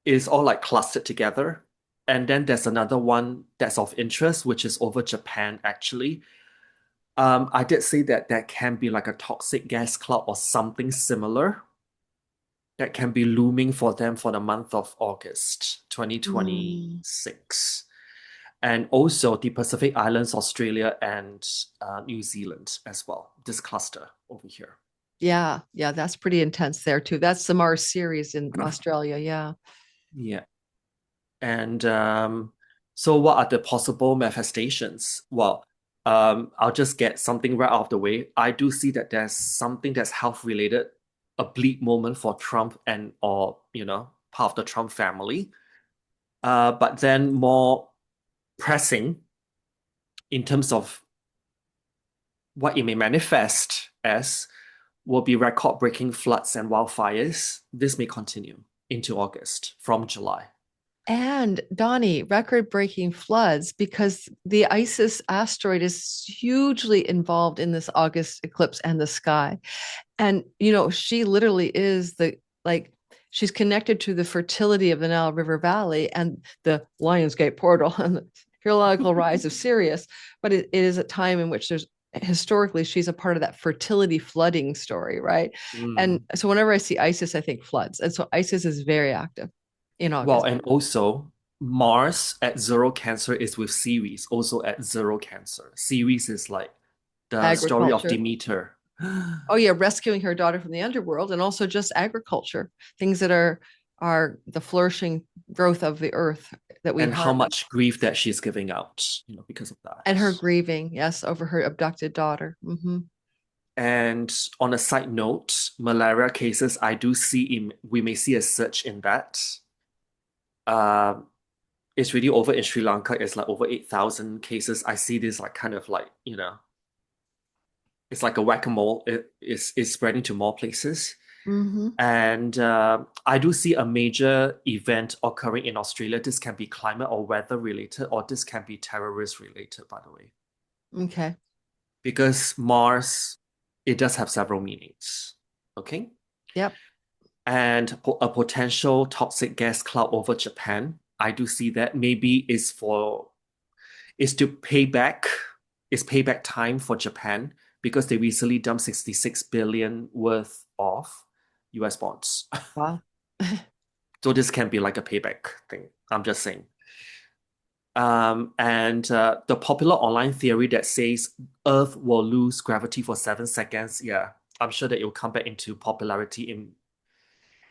it's all like clustered together. And then there's another one that's of interest, which is over Japan, actually. I did say that there can be like a toxic gas cloud or something similar that can be looming for them for the month of August Mm. 2026. And also the Pacific Islands, Australia, and New Zealand as well. This cluster over here. Yeah, yeah, that's pretty intense there too. That's the Mars series in Australia. Yeah. Yeah. And so, what are the possible manifestations? Well, I'll just get something right out of the way. I do see that there's something that's health related, a bleak moment for Trump and or part of the Trump family. But then more pressing in terms of what it may manifest as will be record-breaking floods and wildfires. This may continue into August from July. And Donnie, record-breaking floods because the Isis asteroid is hugely involved in this August eclipse and the sky. And she literally is the like she's connected to the fertility of the Nile River Valley and the Lionsgate portal and the geological rise of Sirius. But it is a time in which there's historically she's a part of that fertility flooding story, right? And Mm. so whenever I see Isis, I think floods. And so Isis is very active in Well, August. and also Mars at zero Cancer is with Ceres, also at zero Cancer. Ceres is like the story of Agriculture. Demeter. Oh yeah, rescuing her daughter from the underworld, and also just agriculture, things that are the flourishing growth of the earth that we And how harvest, much grief that she's giving out, because of that. and her grieving, yes, over her abducted daughter. And on a side note, malaria cases, I do see we may see a surge in that. Um, it's really over in Sri Lanka. It's like over 8,000 cases. I see this like kind of like, it's like a whack-a-mole. It's spreading to more places. Hmm. And I do see a major event occurring in Australia. This can be climate or weather related, or this can be terrorist related, by the way. Okay. Because Mars, it does have several meanings. Okay. Yep. And a potential toxic gas cloud over Japan. I do see that maybe is to pay back, is payback time for Japan because they recently dumped 66 billion worth of US bonds. Wow. So this can be like a payback thing. I'm just saying. And the popular online theory that says Earth will lose gravity for 7 seconds, yeah, I'm sure that it will come back into popularity in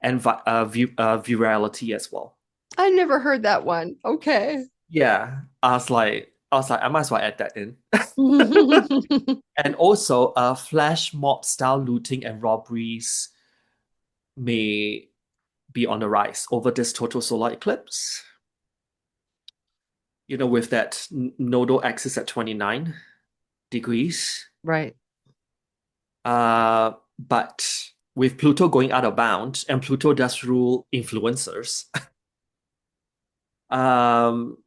and virality as well. I never heard that one. Okay. Yeah, I might as well add that in. And also, flash mob style looting and robberies may be on the rise over this total solar eclipse. With that nodal axis at 29 degrees. Right. But with Pluto going out of bounds, and Pluto does rule influencers, um,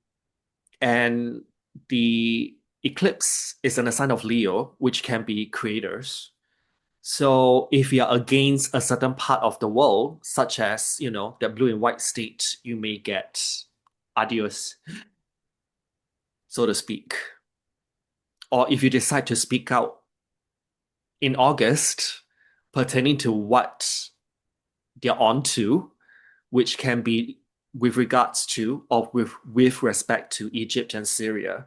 and the eclipse is in a sign of Leo, which can be creators. So if you're against a certain part of the world, such as, the blue and white state, you may get adios, so to speak. Or if you decide to speak out in August pertaining to what they're on to, which can be with regards to or with respect to Egypt and Syria,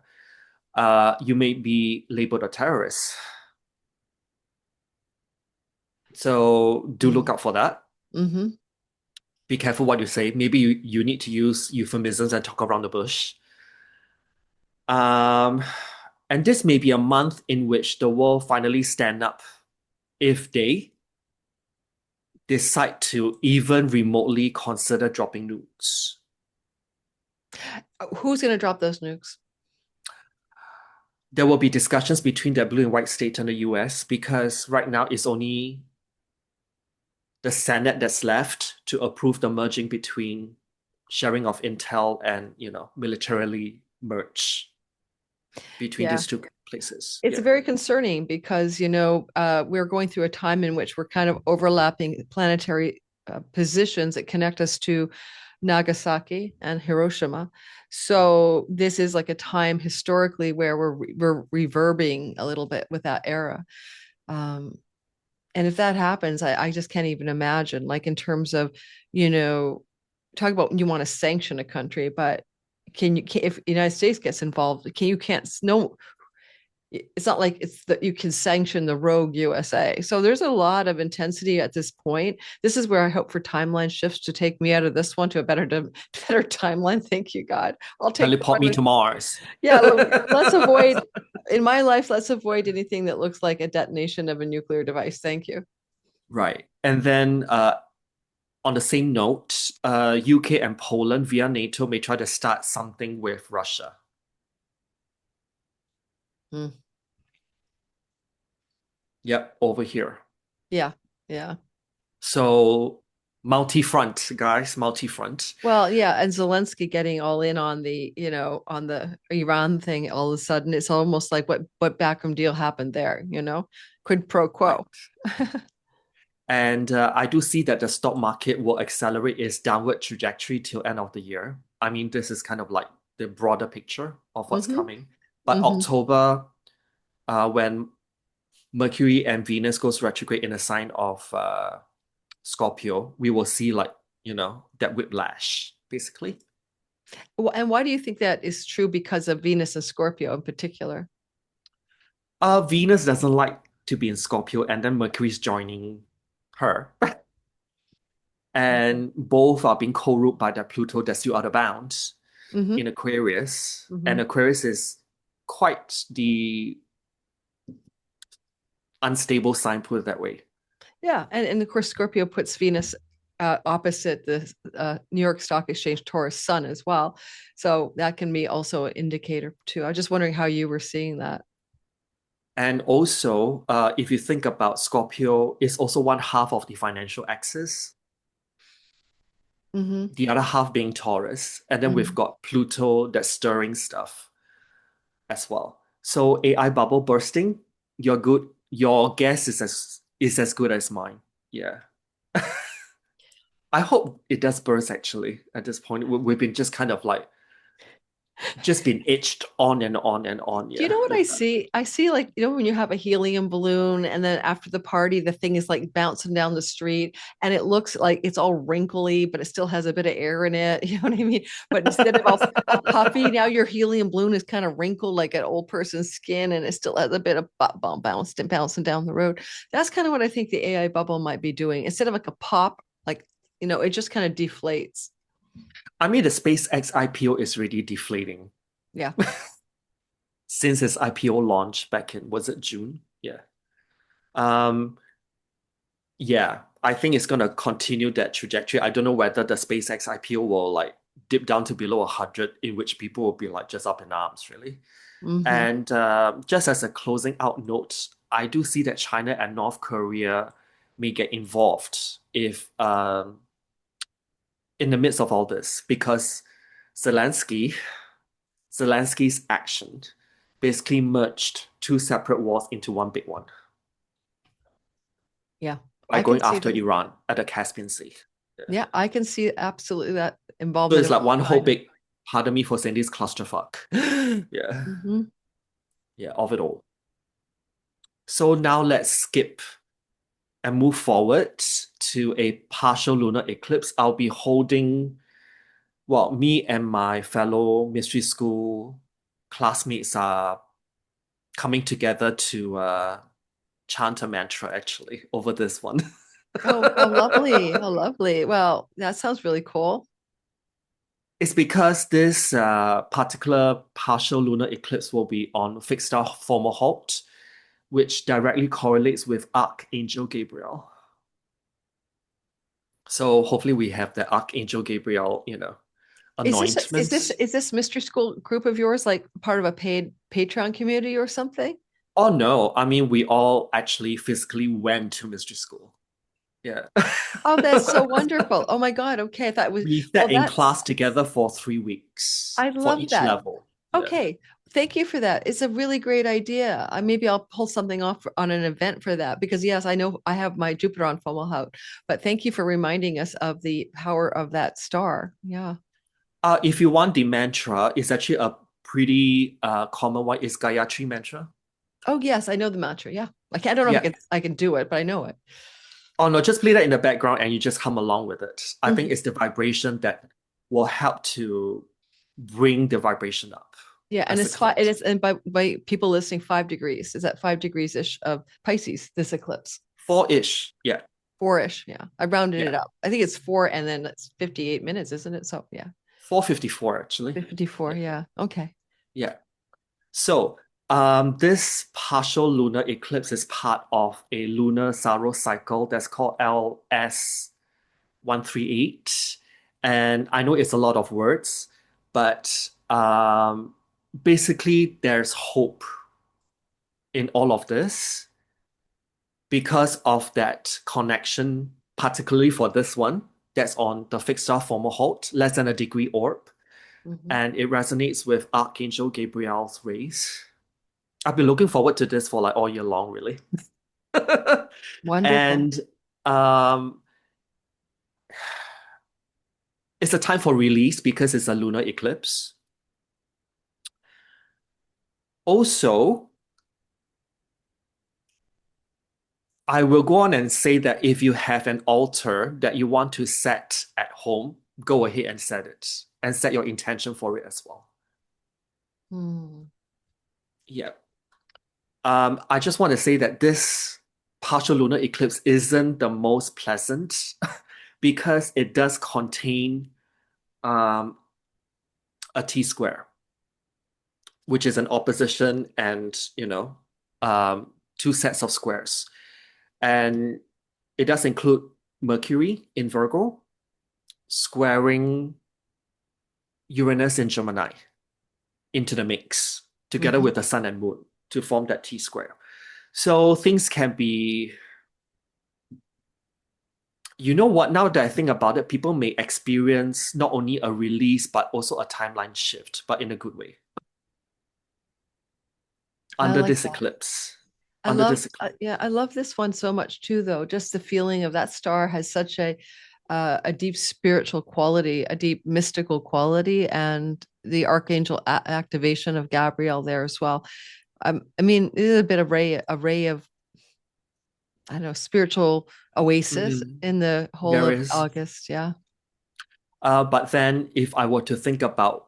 you may be labeled a terrorist. So do look out for that. Mm-hmm. Be careful what you say. Maybe you need to use euphemisms and talk around the bush. Um, and this may be a month in which the world finally stand up if they decide to even remotely consider dropping nukes. Who's going to drop those nukes? There will be discussions between the blue and white state and the US because right now it's only the Senate that's left to approve the merging between sharing of intel and, militarily merge between Yeah. these two places. It's Yeah. very concerning because, we're going through a time in which we're kind of overlapping planetary positions that connect us to Nagasaki and Hiroshima. So this is like a time historically where we're reverbing a little bit with that era. Um, and if that happens, I just can't even imagine, like in terms of, you know, talk about you want to sanction a country, but if the United States gets involved, you can't no it's not like it's that you can sanction the rogue USA. So there's a lot of intensity at this point. This is where I hope for timeline shifts to take me out of this one to a better timeline. Thank you, God. I'll take the Teleport one me with to Mars. yeah. Let's avoid in my life. Let's avoid anything that looks like a detonation of a nuclear device. Thank you. Right. And then on the same note, UK and Poland via NATO may try to start something with Russia. Hmm. Yep, over here. Yeah, yeah. So multi-front, guys, multi-front. Well, yeah, and Zelensky getting all in on on the Iran thing all of a sudden, it's almost like what backroom deal happened there, quid pro Right. quo. And I do see that the stock market will accelerate its downward trajectory till end of the year. I mean, this is kind of like the broader picture of what's Mm-hmm. coming. But Mm-hmm. October, when Mercury and Venus goes retrograde in a sign of Scorpio, we will see like, that whiplash, basically. Well, and why do you think that is true because of Venus and Scorpio in particular? Venus doesn't like to be in Scorpio, and then Mercury's joining her. And both are being co-ruled by the Pluto that's still out of bounds Mm-hmm. in Aquarius. Mm-hmm. And Aquarius is quite the unstable sign, put it that way. Yeah, and of course Scorpio puts Venus opposite the New York Stock Exchange Taurus Sun as well, so that can be also an indicator too. I was just wondering how you were seeing that. And also, if you think about Scorpio, it's also one half of the financial axis, Mm-hmm. the other half being Taurus. And then we've Mm-hmm. got Pluto that's stirring stuff as well. So AI bubble bursting, you're good. Your guess is as good as mine. Yeah. I hope it does burst actually at this point. We've been just kind of like just been itched on and on and on. Do you Yeah, know what I with that. see? I see like, when you have a helium balloon and then after the party, the thing is like bouncing down the street and it looks like it's all wrinkly, but it still has a bit of air in it. You know what I mean? But instead of all puffy, now your helium balloon is kind of wrinkled like an old person's skin and it still has a bit of bouncing down the road. That's kind of what I think the AI bubble might be doing. Instead of like a pop, like, it just kind of deflates. I mean, the SpaceX IPO is really deflating Yeah. since its IPO launch back in, was it June? Yeah. Um, yeah, I think it's gonna continue that trajectory. I don't know whether the SpaceX IPO will like dip down to below 100, in which people will be like just up in arms, really. Hmm. And just as a closing out note, I do see that China and North Korea may get involved if in the midst of all this, because Zelensky, Zelensky's action basically merged two separate wars into one big one Yeah. by I can going see after that. Iran at the Caspian Sea. Yeah. Yeah, I can see absolutely that So involvement it's of like both one whole sides. big, pardon me for saying this, clusterfuck. Yeah, Hmm. yeah, of it all. So now let's skip and move forward to a partial lunar eclipse. I'll be holding, well, me and my fellow mystery school classmates are coming together to chant a mantra actually over this one. Oh, how lovely. How lovely. Well, that sounds really cool. It's because this particular partial lunar eclipse will be on fixed star Fomalhaut, which directly correlates with Archangel Gabriel. So hopefully we have the Archangel Gabriel, Is this is anointment. this is this mystery school group of yours like part of a paid Patreon community or something? Oh no, I mean we all actually physically went to mystery school. Yeah. Oh, that's so wonderful. Oh my God. Okay. I thought it was, We well, sat in class together for 3 weeks I for love each that. level. Yeah. Okay. Thank you for that. It's a really great idea. Maybe I'll pull something off on an event for that because yes, I know I have my Jupiter on Fomalhaut, but thank you for reminding us of the power of that star. Yeah. If you want the mantra, it's actually a pretty common one. It's Gayatri mantra. Oh yes, I know the mantra. Yeah. Like I don't know if Yeah. I can do it, but I know it. Oh no, just play that in the background and you just hum along with it. I think Mhm. it's the vibration that will help to bring the vibration up Yeah, and as the it's five. It collective. is, and by people listening, 5 degrees. Is that 5 degrees ish of Pisces? This eclipse, Four-ish. Yeah. four-ish. Yeah, I rounded it Yeah. up. I think it's four, and then it's 58 minutes, isn't it? So yeah, 454 actually. 54. Yeah. Yeah. Okay. Yeah. So, this partial lunar eclipse is part of a lunar Saros cycle that's called LS138. And I know it's a lot of words, but basically, there's hope in all of this because of that connection, particularly for this one that's on the fixed star Fomalhaut, less than a degree orb. Mhm. And it resonates with Archangel Gabriel's rays. I've been looking forward to this for like all year long, really. Wonderful. And um, it's a time for release because it's a lunar eclipse. Also, I will go on and say that if you have an altar that you want to set at home, go ahead and set it and set your intention for it as well. Hmm. Yeah. I just want to say that this partial lunar eclipse isn't the most pleasant because it does contain um, a T square, which is an opposition and, two sets of squares. And it does include Mercury in Virgo, squaring Uranus in Gemini into the mix, together Mhm. with the sun and moon to form that T square. So things can be, now that I think about it, people may experience not only a release, but also a timeline shift, but in a good way I under like this that. eclipse. I Under love, this eclipse. yeah, I love this one so much too, though. Just the feeling of that star has such a a deep spiritual quality, a deep mystical quality, and the archangel activation of Gabriel there as well. I mean, it is a bit of ray of I don't know, spiritual oasis Mm, in the whole there of is. August. Yeah. But then if I were to think about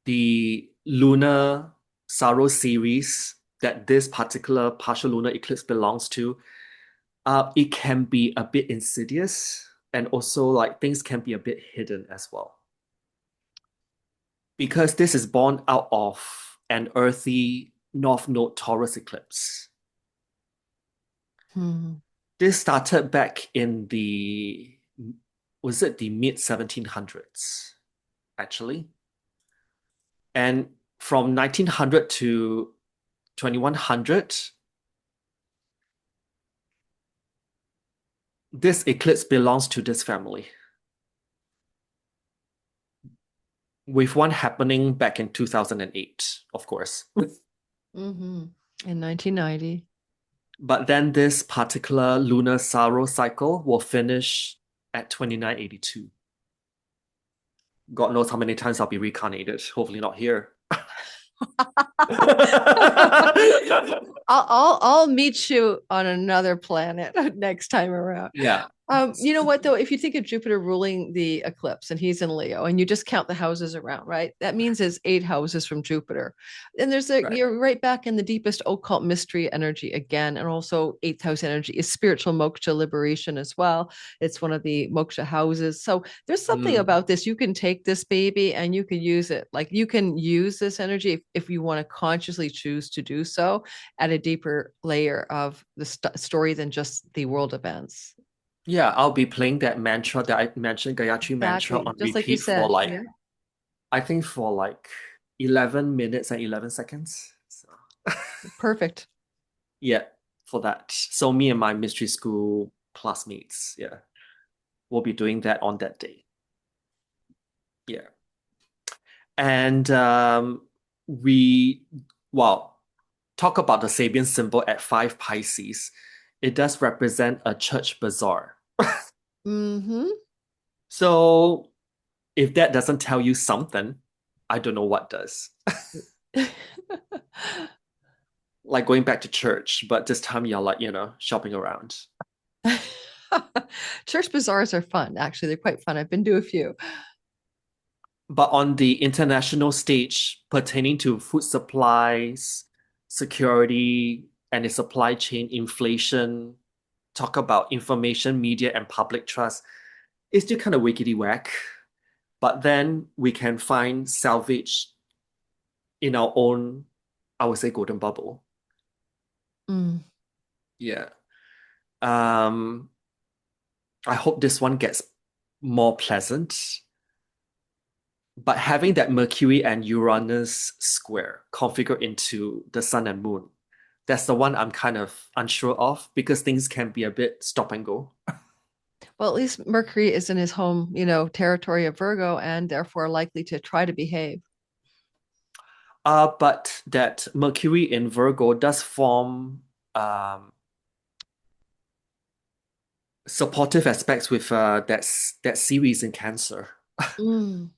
the lunar Saros series that this particular partial lunar eclipse belongs to, it can be a bit insidious and also like things can be a bit hidden as well. Because this is born out of an earthy North Node Taurus eclipse. Hmm. This started back in the, was it the mid 1700s, actually? And from 1900 to 2100, this eclipse belongs to this family, with one happening back in 2008, of course. Mm-hmm. In 1990. But then this particular lunar Saros cycle will finish at 2982. God knows how many times I'll be reincarnated. Hopefully not here. I'll meet you on another planet next time around. Yeah. You know what though? If you think of Jupiter ruling the eclipse and he's in Leo, and you just count the houses around, right? That means there's 8 houses from Jupiter, and Right. you're right back in the deepest occult mystery energy again, and also eighth house energy is spiritual moksha liberation as well. It's one of the moksha houses, so there's something Mm. about this. You can take this baby and you can use it. Like you can use this energy if you want to consciously choose to do so at a deeper layer of the story than just the world events. Yeah, I'll be playing that mantra that I mentioned, Gayatri mantra, Exactly. on Just like you repeat for said. like, Yeah. I think for like 11 minutes and 11 seconds. So, Perfect. yeah, for that. So me and my mystery school classmates, yeah, we'll be doing that on that day. Yeah. And we, well, talk about the Sabian symbol at 5 Pisces. It does represent a church bazaar. Mm-hmm. So if that doesn't tell you something, I don't know what does. Like going back to church, but this time you're like, shopping around. Church bazaars are fun. Actually, they're quite fun. I've been to a few. But on the international stage pertaining to food supplies, security, and the supply chain inflation, talk about information, media, and public trust, it's still kind of wickety whack. But then we can find salvage in our own, I would say, golden bubble. Mm, Yeah. Um, I hope this one gets more pleasant. But having that Mercury and Uranus square configured into the sun and moon, that's the one I'm kind of unsure of because things can be a bit stop and go. well, at least Mercury is in his home, territory of Virgo, and therefore likely to try to behave. But that Mercury in Virgo does form um, supportive aspects with that series in Cancer. Mm.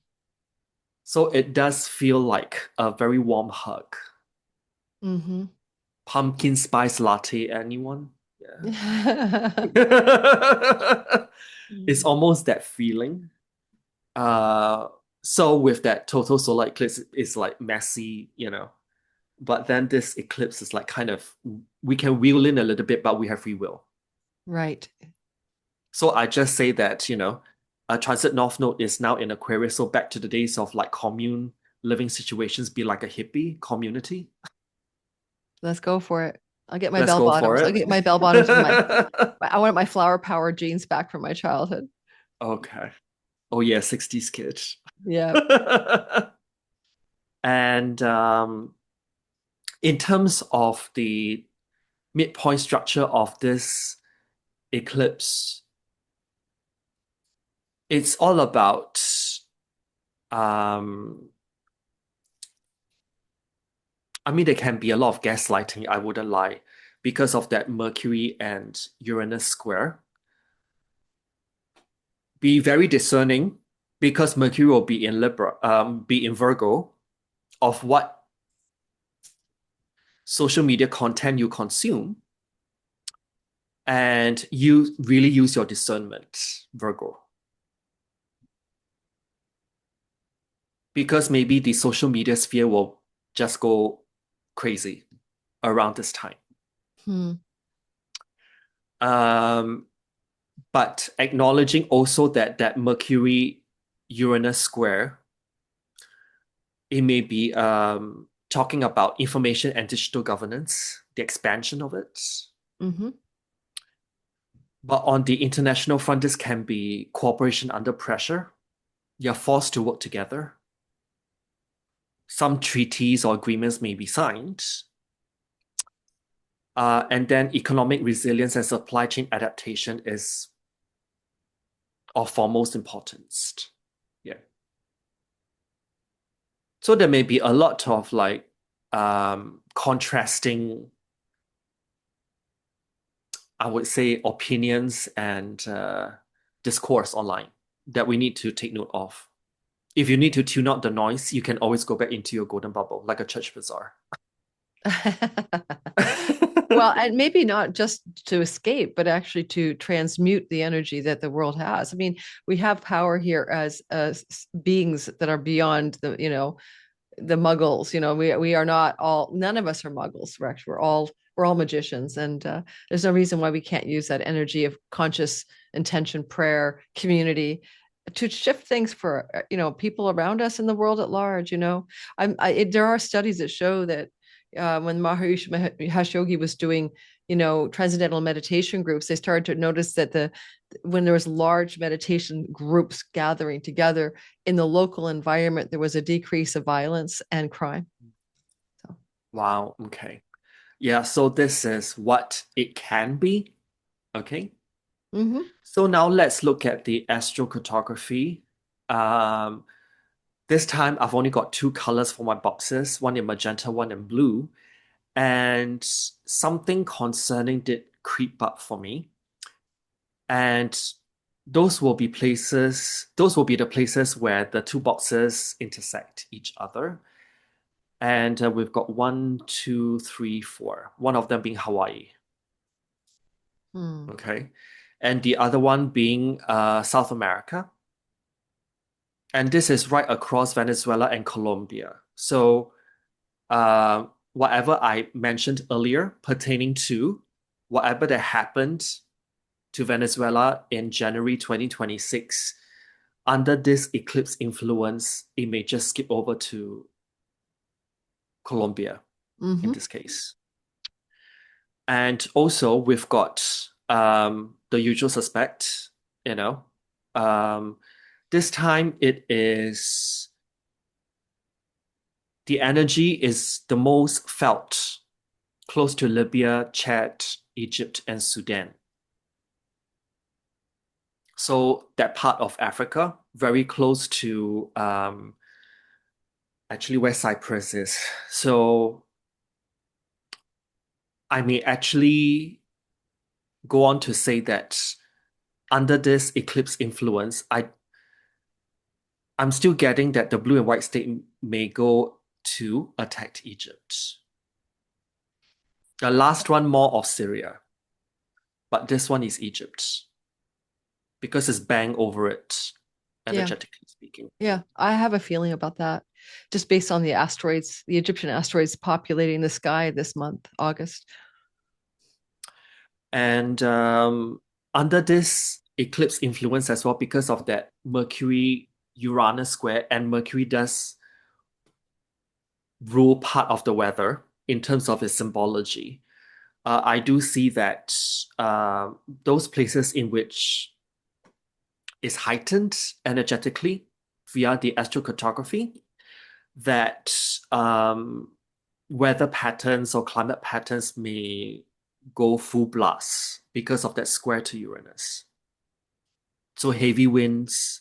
So it does feel like a very warm hug. Mm-hmm. Pumpkin spice latte, anyone? Yeah. It's Mm. almost that feeling. Uh, so with that total solar eclipse, it's like messy. But then this eclipse is like kind of we can wheel in a little bit, but we have free will. Right. So I just say that, a transit north node is now in Aquarius. So back to the days of like commune living situations, be like a hippie community. Let's go for it. I'll get my Let's bell go for bottoms. I'll it. get my bell bottoms and I want my flower power jeans back from my childhood. Okay. Oh yeah, 60s kid. Yeah. And in terms of the midpoint structure of this eclipse, it's all about um I mean there can be a lot of gaslighting, I wouldn't lie, because of that Mercury and Uranus square. Be very discerning because Mercury will be in Libra, be in Virgo, of what social media content you consume, and you really use your discernment, Virgo. Because maybe the social media sphere will just go crazy around this time. Hmm. Um, but acknowledging also that Mercury Uranus square, it may be talking about information and digital governance, the expansion of it. Mm-hmm. But on the international front, this can be cooperation under pressure. You're forced to work together. Some treaties or agreements may be signed. And then economic resilience and supply chain adaptation is of foremost importance. Yeah. So there may be a lot of like contrasting, I would say, opinions and discourse online that we need to take note of. If you need to tune out the noise, you can always go back into your golden bubble, like a church bazaar. Well, and maybe not just to escape, but actually to transmute the energy that the world has. I mean, we have power here as beings that are beyond the muggles. We are not all. None of us are muggles. We're all magicians, and there's no reason why we can't use that energy of conscious intention, prayer, community to shift things for people around us in the world at large. There are studies that show that when Maharishi Mahesh Yogi was doing transcendental meditation groups, they started to notice that when there was large meditation groups gathering together in the local environment, there was a decrease of violence and crime. So, Wow. Okay. Yeah. So this is what it can be. Okay. mm-hmm. So now let's look at the astrocartography. Um, this time I've only got two colors for my boxes, one in magenta, one in blue. And something concerning did creep up for me. And those will be the places where the two boxes intersect each other. And we've got one, two, three, four. One of them being Hawaii. Hmm. Okay. And the other one being South America. And this is right across Venezuela and Colombia. So, whatever I mentioned earlier pertaining to whatever that happened to Venezuela in January 2026, under this eclipse influence, it may just skip over to Colombia in Mm-hmm. this case. And also, we've got the usual suspect, you know. Um, this time, the energy is the most felt close to Libya, Chad, Egypt, and Sudan. So that part of Africa, very close to actually where Cyprus is. So I may actually go on to say that under this eclipse influence, I'm still getting that the blue and white state may go to attack Egypt. The last one more of Syria, but this one is Egypt because it's bang over it, Yeah. energetically speaking. Yeah. I have a feeling about that just based on the asteroids, the Egyptian asteroids populating the sky this month, August. And under this eclipse influence as well, because of that Mercury Uranus square, and Mercury does rule part of the weather in terms of its symbology. I do see that those places in which is heightened energetically via the astrocartography, that weather patterns or climate patterns may go full blast because of that square to Uranus. So heavy winds.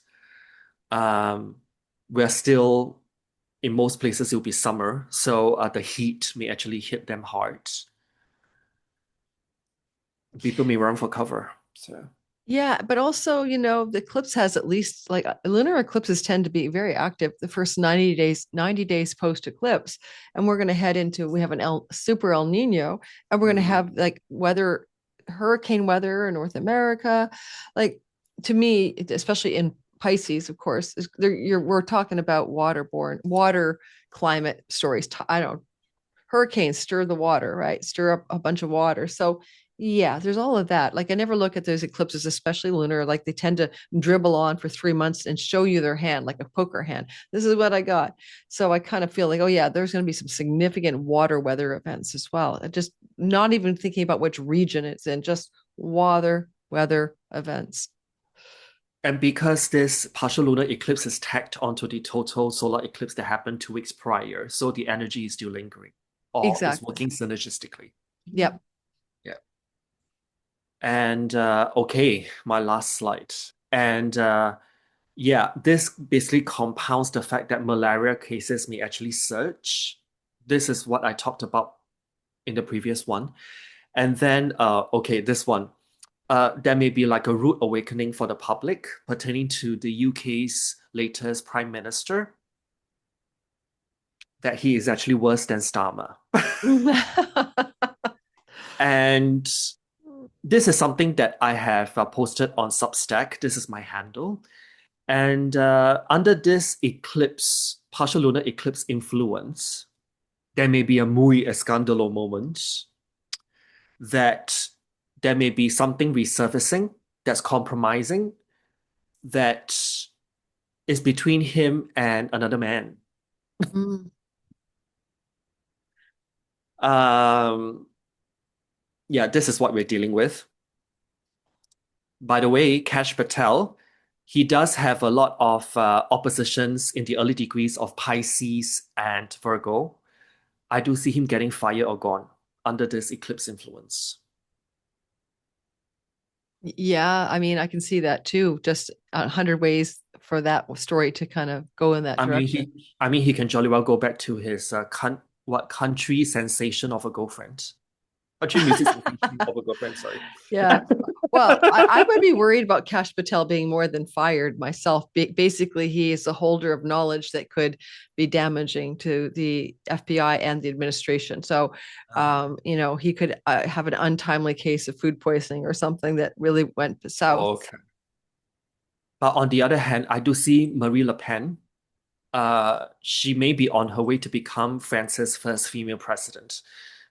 We're still in most places it'll be summer, so the heat may actually hit them hard. People may run for cover. So Yeah, but also, the eclipse has at least like lunar eclipses tend to be very active the first 90 days post eclipse. And we're going to head into, we have super El Nino, and we're going to Mm. have like weather, hurricane weather in North America. Like to me, especially in Pisces, of course, we're talking about waterborne, water climate stories. I don't hurricanes stir the water, right? Stir up a bunch of water. So yeah, there's all of that. Like I never look at those eclipses, especially lunar, like they tend to dribble on for 3 months and show you their hand, like a poker hand. This is what I got. So I kind of feel like, oh yeah, there's going to be some significant water weather events as well. Just not even thinking about which region it's in, just water weather events. And because this partial lunar eclipse is tacked onto the total solar eclipse that happened 2 weeks prior, so the energy is still lingering or is Exactly. working synergistically. Yep. Yeah. And okay, my last slide. And yeah, this basically compounds the fact that malaria cases may actually surge. This is what I talked about in the previous one. And then, okay, this one. There may be like a rude awakening for the public pertaining to the UK's latest Prime Minister, that he is actually worse than Starmer. And this is something that I have posted on Substack. This is my handle. And under this eclipse, partial lunar eclipse influence, there may be a muy escándalo moment that there may be something resurfacing that's compromising that is between him and another man. Mm. Um, yeah, this is what we're dealing with. By the way, Kash Patel, he does have a lot of oppositions in the early degrees of Pisces and Virgo. I do see him getting fired or gone under this eclipse influence. Yeah, I mean, I can see that too. Just 100 ways for that story to kind of go in that I mean, direction. he can jolly well go back to his what country sensation of a girlfriend, country music sensation of a girlfriend. Sorry. Yeah. Well, I would be worried about Kash Patel being more than fired myself. Basically, he is a holder of knowledge that could be damaging to the FBI and the administration. So, he could have an untimely case of food poisoning or something that really went south. Okay. But on the other hand, I do see Marie Le Pen. She may be on her way to become France's first female president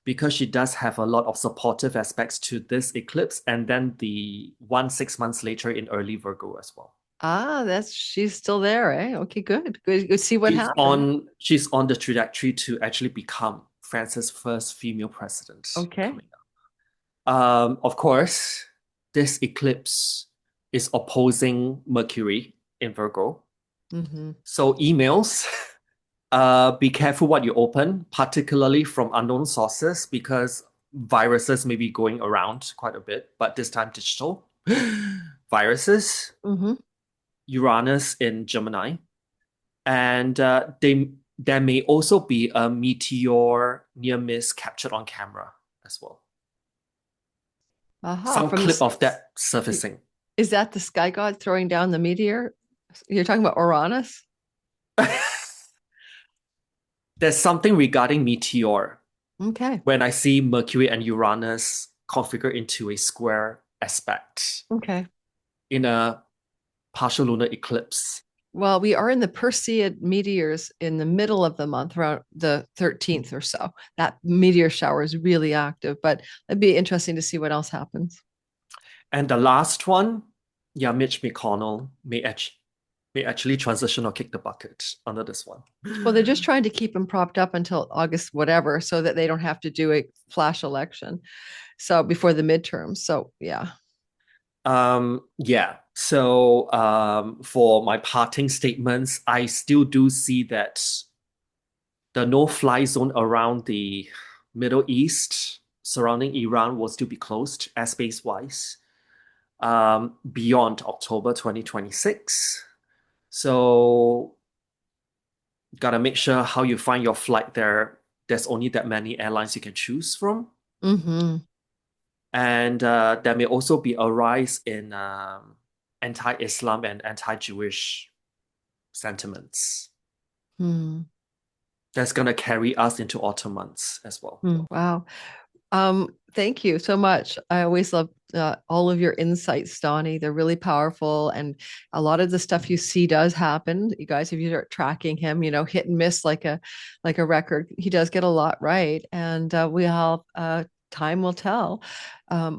because she does have a lot of supportive aspects to this eclipse and then the one 6 months later in early Virgo as well. Ah, she's still there, eh? Okay, good. Good. Good. See what happened. She's on the trajectory to actually become France's first female president Okay. coming up. Of course, this eclipse is opposing Mercury in Virgo. Mm-hmm. So emails, be careful what you open, particularly from unknown sources, because viruses may be going around quite a bit, but this time digital. Viruses, Mm-hmm. Uranus in Gemini, and there may also be a meteor near miss captured on camera as well. Aha. Some clip of that surfacing. Is that the sky god throwing down the meteor? You're talking about Uranus? There's something regarding meteor Okay. when I see Mercury and Uranus configured into a square aspect Okay. in a partial lunar eclipse. Well, we are in the Perseid meteors in the middle of the month, around the 13th or so. That meteor shower is really active, but it'd be interesting to see what else happens. And the last one, yeah, Mitch McConnell may actually transition or kick the bucket under this one. Well, they're just trying to keep him propped up until August, whatever, so that they don't have to do a flash election. So before the midterms. So yeah. Yeah. So for my parting statements, I still do see that the no-fly zone around the Middle East surrounding Iran will still be closed airspace-wise beyond October 2026. So gotta make sure how you find your flight there. There's only that many airlines you can choose from. Mm-hmm. And there may also be a rise in anti-Islam and anti-Jewish sentiments Hmm. that's going to carry us into autumn months as well. Wow. Thank you so much. I always love all of your insights, Donnie. They're really powerful, and a lot of the stuff you see does happen. You guys, if you start tracking him, hit and miss like a record. He does get a lot right, and we all time will tell.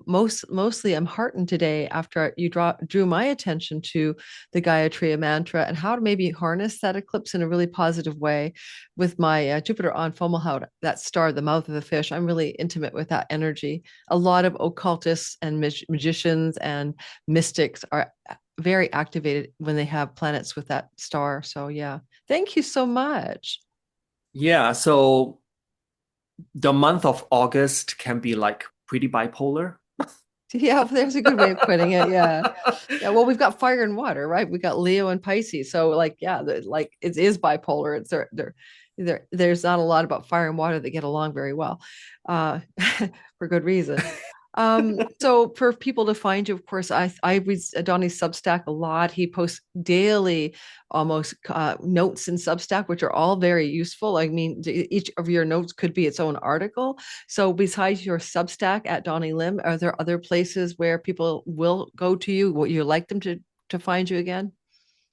Mostly, I'm heartened today after you drew my attention to the Gayatri mantra and how to maybe harness that eclipse in a really positive way with my Jupiter on Fomalhaut, that star, the mouth of the fish. I'm really intimate with that energy. A lot of occultists and magicians and mystics are very activated when they have planets with that star. So, yeah, thank you so much. Yeah, so the month of August can be like pretty bipolar. Yeah, there's a good way of putting it. Yeah. Yeah. Well, we've got fire and water, right? We got Leo and Pisces. So, like, yeah, like it is bipolar. It's there's not a lot about fire and water that get along very well, uh, for good reason. So for people to find you, of course, I read Donnie's Substack a lot. He posts daily, almost notes in Substack, which are all very useful. I mean, each of your notes could be its own article. So besides your Substack at Donny Lim, are there other places where people will go to you? Would you like them to find you again?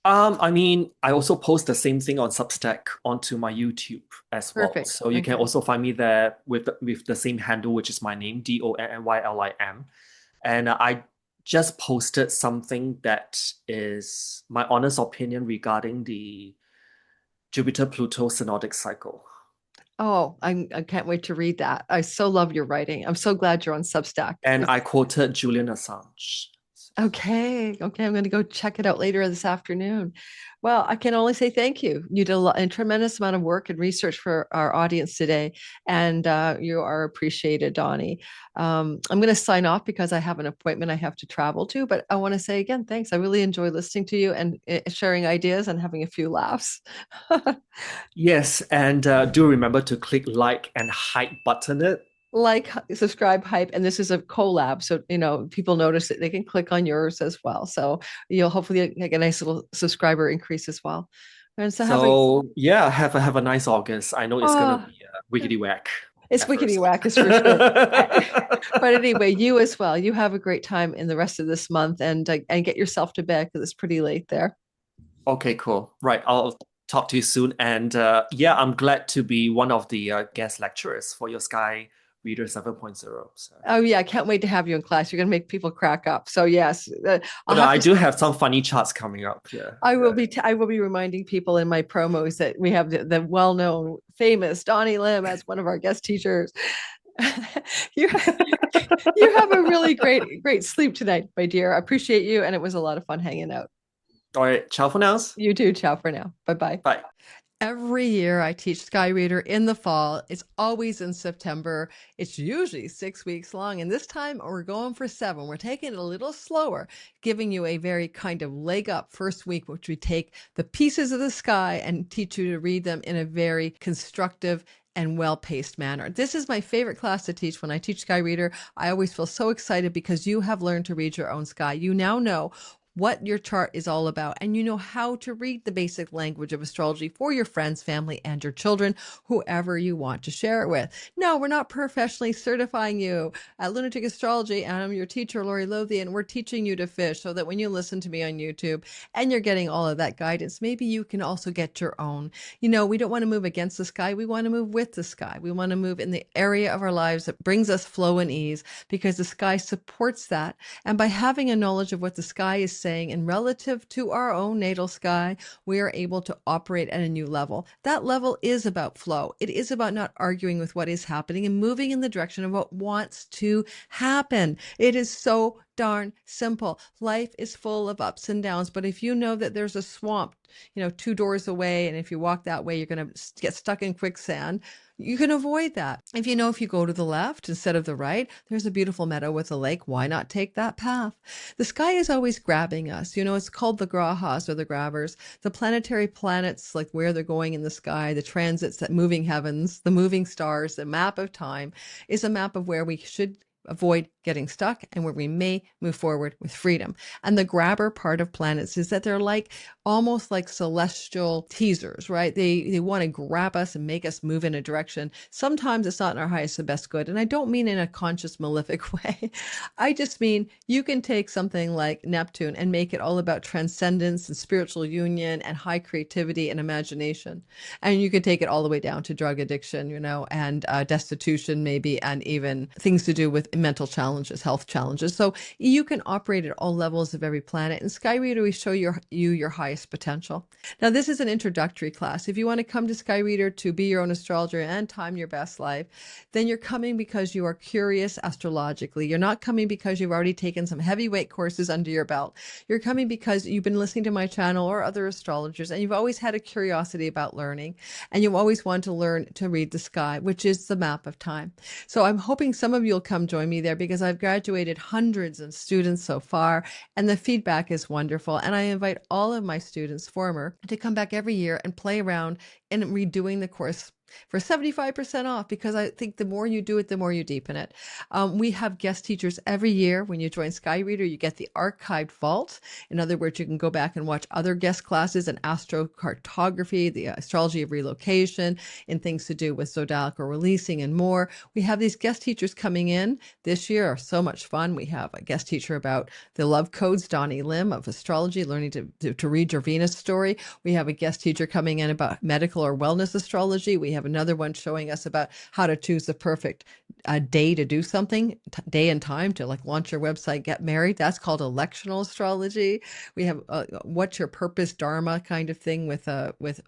I mean, I also post the same thing on Substack onto my YouTube as well. Perfect. So you can Okay. also find me there with the same handle, which is my name, DONNYLIM. And I just posted something that is my honest opinion regarding the Jupiter-Pluto synodic cycle. Oh, I can't wait to read that. I so love your writing. I'm so glad you're on Substack. And I quoted Julian Assange. Okay. Okay. I'm going to go check it out later this afternoon. Well, I can only say thank you. You did a tremendous amount of work and research for our audience today, and you are appreciated, Donnie. I'm going to sign off because I have an appointment I have to travel to, but I want to say again, thanks. I really enjoy listening to you and sharing ideas and having a few laughs. Yes, and do remember to click like and hype button it. Like, subscribe, hype, and this is a collab, so people notice it, they can click on yours as well, so you'll hopefully get a nice little subscriber increase as well. And so So yeah, have a nice August. I know it's gonna oh, be wickety whack it's at wickety first. whack is for sure. But anyway, you as well, you have a great time in the rest of this month, and get yourself to bed because it's pretty late there. Okay, cool. Right, I'll talk to you soon. And yeah, I'm glad to be one of the guest lecturers for your Sky Reader 7.0. So, Oh yeah, I can't wait to have you in class. You're going to make people crack up. So yes, I'll but have I to do have some funny charts coming up. Yeah, yeah. I will be reminding people in my promos that we have the well-known, famous Donny Lim as one of our guest teachers. you you have a really great sleep tonight, my dear. I appreciate you, and it was a lot of fun hanging out. All right, ciao for now. You too. Ciao for now. Bye bye. Bye. Every year I teach Sky Reader in the fall. It's always in September. It's usually 6 weeks long, and this time we're going for 7. We're taking it a little slower, giving you a very kind of leg up first week, which we take the pieces of the sky and teach you to read them in a very constructive and well-paced manner. This is my favorite class to teach. When I teach Sky Reader, I always feel so excited because you have learned to read your own sky. You now know what your chart is all about, and you know how to read the basic language of astrology for your friends, family, and your children, whoever you want to share it with. No, we're not professionally certifying you. At Lunatic Astrology, I'm your teacher, Lori Lothian. We're teaching you to fish so that when you listen to me on YouTube and you're getting all of that guidance, maybe you can also get your own. We don't want to move against the sky. We want to move with the sky. We want to move in the area of our lives that brings us flow and ease because the sky supports that. And by having a knowledge of what the sky is saying and relative to our own natal sky, we are able to operate at a new level. That level is about flow. It is about not arguing with what is happening and moving in the direction of what wants to happen. It is so darn simple. Life is full of ups and downs, but if you know that there's a swamp, 2 doors away, and if you walk that way, you're going to get stuck in quicksand, you can avoid that. If you go to the left instead of the right, there's a beautiful meadow with a lake. Why not take that path? The sky is always grabbing us. It's called the grahas or the grabbers. The planetary planets, like where they're going in the sky, the transits, that moving heavens, the moving stars, the map of time is a map of where we should avoid getting stuck and where we may move forward with freedom. And the grabber part of planets is that they're like almost like celestial teasers, right? They want to grab us and make us move in a direction. Sometimes it's not in our highest and best good. And I don't mean in a conscious, malefic way. I just mean you can take something like Neptune and make it all about transcendence and spiritual union and high creativity and imagination. And you could take it all the way down to drug addiction, and destitution maybe, and even things to do with mental challenges, health challenges. So you can operate at all levels of every planet. In Sky Reader, we show you your highest potential. Now, this is an introductory class. If you want to come to Sky Reader to be your own astrologer and time your best life, then you're coming because you are curious astrologically. You're not coming because you've already taken some heavyweight courses under your belt. You're coming because you've been listening to my channel or other astrologers, and you've always had a curiosity about learning, and you've always wanted to learn to read the sky, which is the map of time. So I'm hoping some of you will come join me there, because I've graduated hundreds of students so far, and the feedback is wonderful. And I invite all of my students, former, to come back every year and play around in redoing the course for 75% off, because I think the more you do it, the more you deepen it. We have guest teachers every year. When you join Sky Reader, you get the archived vault. In other words, you can go back and watch other guest classes in astrocartography, the astrology of relocation, and things to do with zodiacal releasing and more. We have these guest teachers coming in this year, are so much fun. We have a guest teacher about the love codes, Donny Lim of astrology, learning to read your Venus story. We have a guest teacher coming in about medical or wellness astrology. We have another one showing us about how to choose the perfect day to do something, day and time to like launch your website, get married. That's called electional astrology. We have what's your purpose, dharma kind of thing with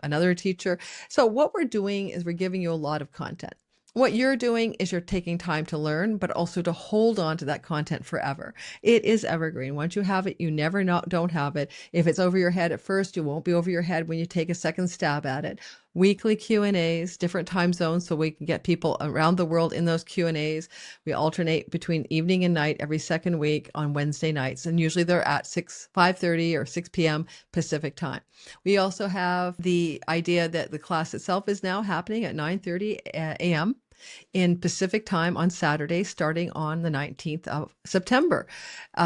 another teacher. So what we're doing is we're giving you a lot of content. What you're doing is you're taking time to learn, but also to hold on to that content forever. It is evergreen. Once you have it, you never don't have it. If it's over your head at first, you won't be over your head when you take a second stab at it. Weekly Q&As, different time zones, so we can get people around the world in those Q&As. We alternate between evening and night every second week on Wednesday nights, and usually they're at 5:30 or 6 p.m. Pacific time. We also have the idea that the class itself is now happening at 9:30 a.m. in Pacific time on Saturday, starting on the 19th of September.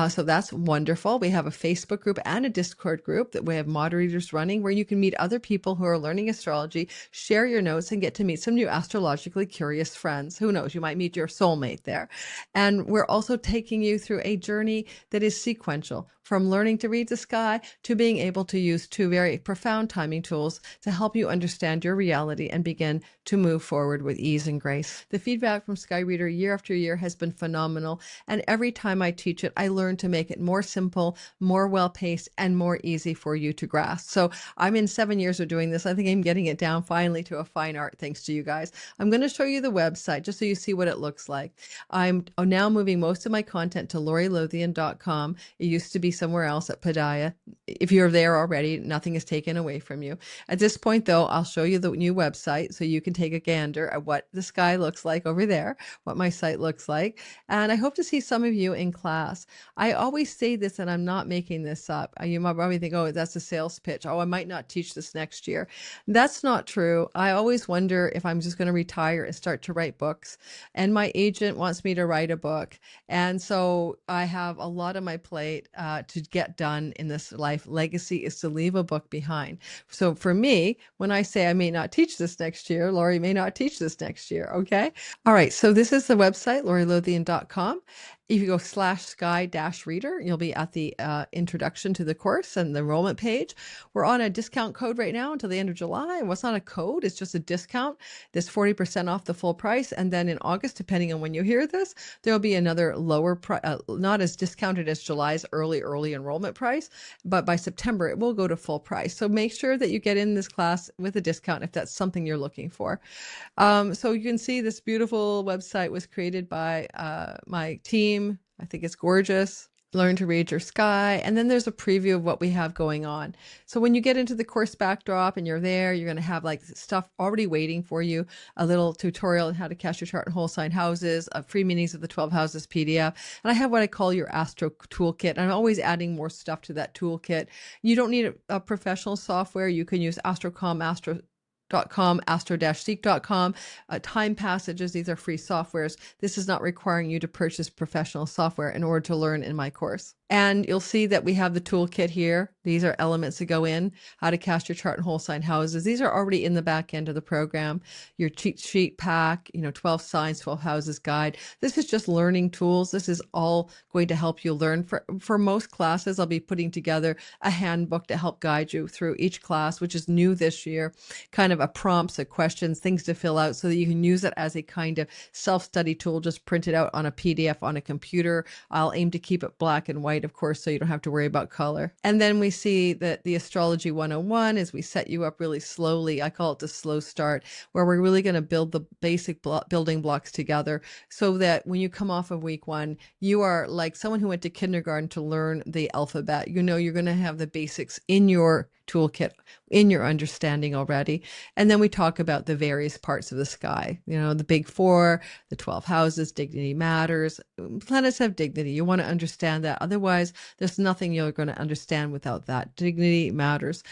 So that's wonderful. We have a Facebook group and a Discord group that we have moderators running, where you can meet other people who are learning astrology, share your notes, and get to meet some new astrologically curious friends. Who knows, you might meet your soulmate there. And we're also taking you through a journey that is sequential, from learning to read the sky to being able to use two very profound timing tools to help you understand your reality and begin to move forward with ease and grace. The feedback from Sky Reader year after year has been phenomenal, and every time I teach it, I learn to make it more simple, more well-paced, and more easy for you to grasp. So I'm in 7 years of doing this. I think I'm getting it down finally to a fine art, thanks to you guys. I'm going to show you the website just so you see what it looks like. I'm now moving most of my content to LoriLothian.com. It used to be somewhere else at Padaya. If you're there already, nothing is taken away from you. At this point, though, I'll show you the new website so you can take a gander at what the sky looks like over there, what my site looks like. And I hope to see some of you in class. I always say this, and I'm not making this up. You might probably think, oh, that's a sales pitch. Oh, I might not teach this next year. That's not true. I always wonder if I'm just going to retire and start to write books. And my agent wants me to write a book. And so I have a lot on my plate to get done in this life. Legacy is to leave a book behind. So for me, when I say I may not teach this next year, Lori may not teach this next year. Okay. All right. So this is the website, LoriLothian.com. If you go /sky-reader, you'll be at the introduction to the course and the enrollment page. We're on a discount code right now until the end of July. Well, it's not a code, it's just a discount. There's 40% off the full price. And then in August, depending on when you hear this, there'll be another lower price, not as discounted as July's early enrollment price, but by September, it will go to full price. So make sure that you get in this class with a discount if that's something you're looking for. So you can see this beautiful website was created by my team. I think it's gorgeous. Learn to read your sky. And then there's a preview of what we have going on. So when you get into the course backdrop and you're there, you're going to have like stuff already waiting for you, a little tutorial on how to cast your chart in whole sign houses, free minis of the 12 houses PDF. And I have what I call your Astro Toolkit. I'm always adding more stuff to that toolkit. You don't need a professional software. You can use Astrocom, astro-seek.com. Time passages, these are free softwares. This is not requiring you to purchase professional software in order to learn in my course. And you'll see that we have the toolkit here. These are elements that go in, how to cast your chart in whole sign houses. These are already in the back end of the program. Your cheat sheet pack, 12 signs, 12 houses guide. This is just learning tools. This is all going to help you learn. For most classes, I'll be putting together a handbook to help guide you through each class, which is new this year, kind of a prompts, a questions, things to fill out so that you can use it as a kind of self-study tool. Just print it out on a PDF on a computer. I'll aim to keep it black and white, of course, so you don't have to worry about color. And then we see that the Astrology 101 is we set you up really slowly. I call it the slow start, where we're really going to build the basic building blocks together so that when you come off of week one, you are like someone who went to kindergarten to learn the alphabet. You're going to have the basics in your toolkit, in your understanding already. And then we talk about the various parts of the sky, the big four, the 12 houses, dignity matters. Planets have dignity. You want to understand that. Otherwise, there's nothing you're going to understand without that. Dignity matters.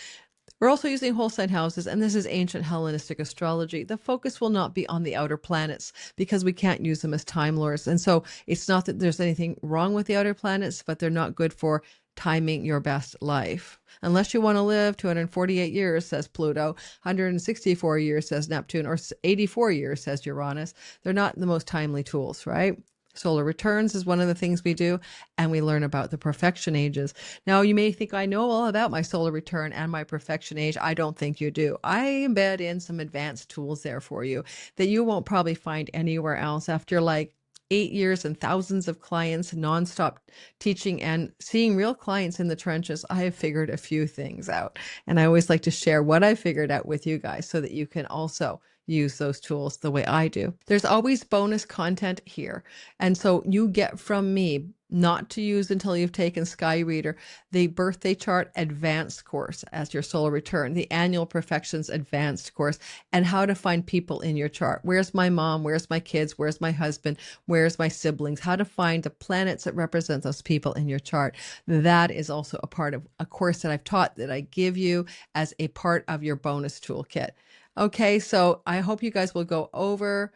We're also using whole sign houses, and this is ancient Hellenistic astrology. The focus will not be on the outer planets because we can't use them as time lords. And so it's not that there's anything wrong with the outer planets, but they're not good for timing your best life. Unless you want to live 248 years, says Pluto, 164 years, says Neptune, or 84 years, says Uranus. They're not the most timely tools, right? Solar returns is one of the things we do, and we learn about the perfection ages. Now, you may think I know all about my solar return and my perfection age. I don't think you do. I embed in some advanced tools there for you that you won't probably find anywhere else after like 8 years and thousands of clients, nonstop teaching and seeing real clients in the trenches. I have figured a few things out, and I always like to share what I figured out with you guys so that you can also use those tools the way I do. There's always bonus content here. And so you get from me, not to use until you've taken Sky Reader, the birthday chart advanced course as your solar return, the annual perfections advanced course, and how to find people in your chart. Where's my mom? Where's my kids? Where's my husband? Where's my siblings? How to find the planets that represent those people in your chart. That is also a part of a course that I've taught that I give you as a part of your bonus toolkit. Okay, so I hope you guys will go over.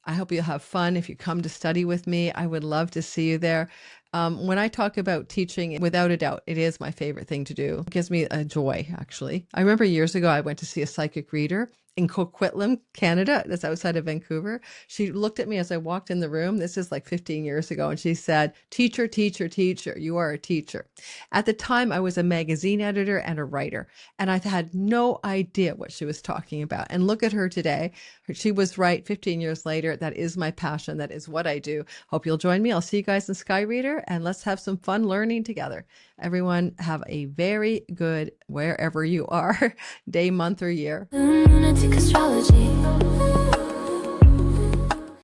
I hope you'll have fun if you come to study with me. I would love to see you there. When I talk about teaching, without a doubt, it is my favorite thing to do. It gives me a joy, actually. I remember years ago, I went to see a psychic reader in Coquitlam, Canada. That's outside of Vancouver. She looked at me as I walked in the room. This is like 15 years ago. And she said, "Teacher, teacher, teacher, you are a teacher." At the time, I was a magazine editor and a writer, and I had no idea what she was talking about. And look at her today. She was right 15 years later. That is my passion. That is what I do. Hope you'll join me. I'll see you guys in Sky Reader, and let's have some fun learning together. Everyone have a very good, wherever you are, day, month, or year. Lunatic astrology.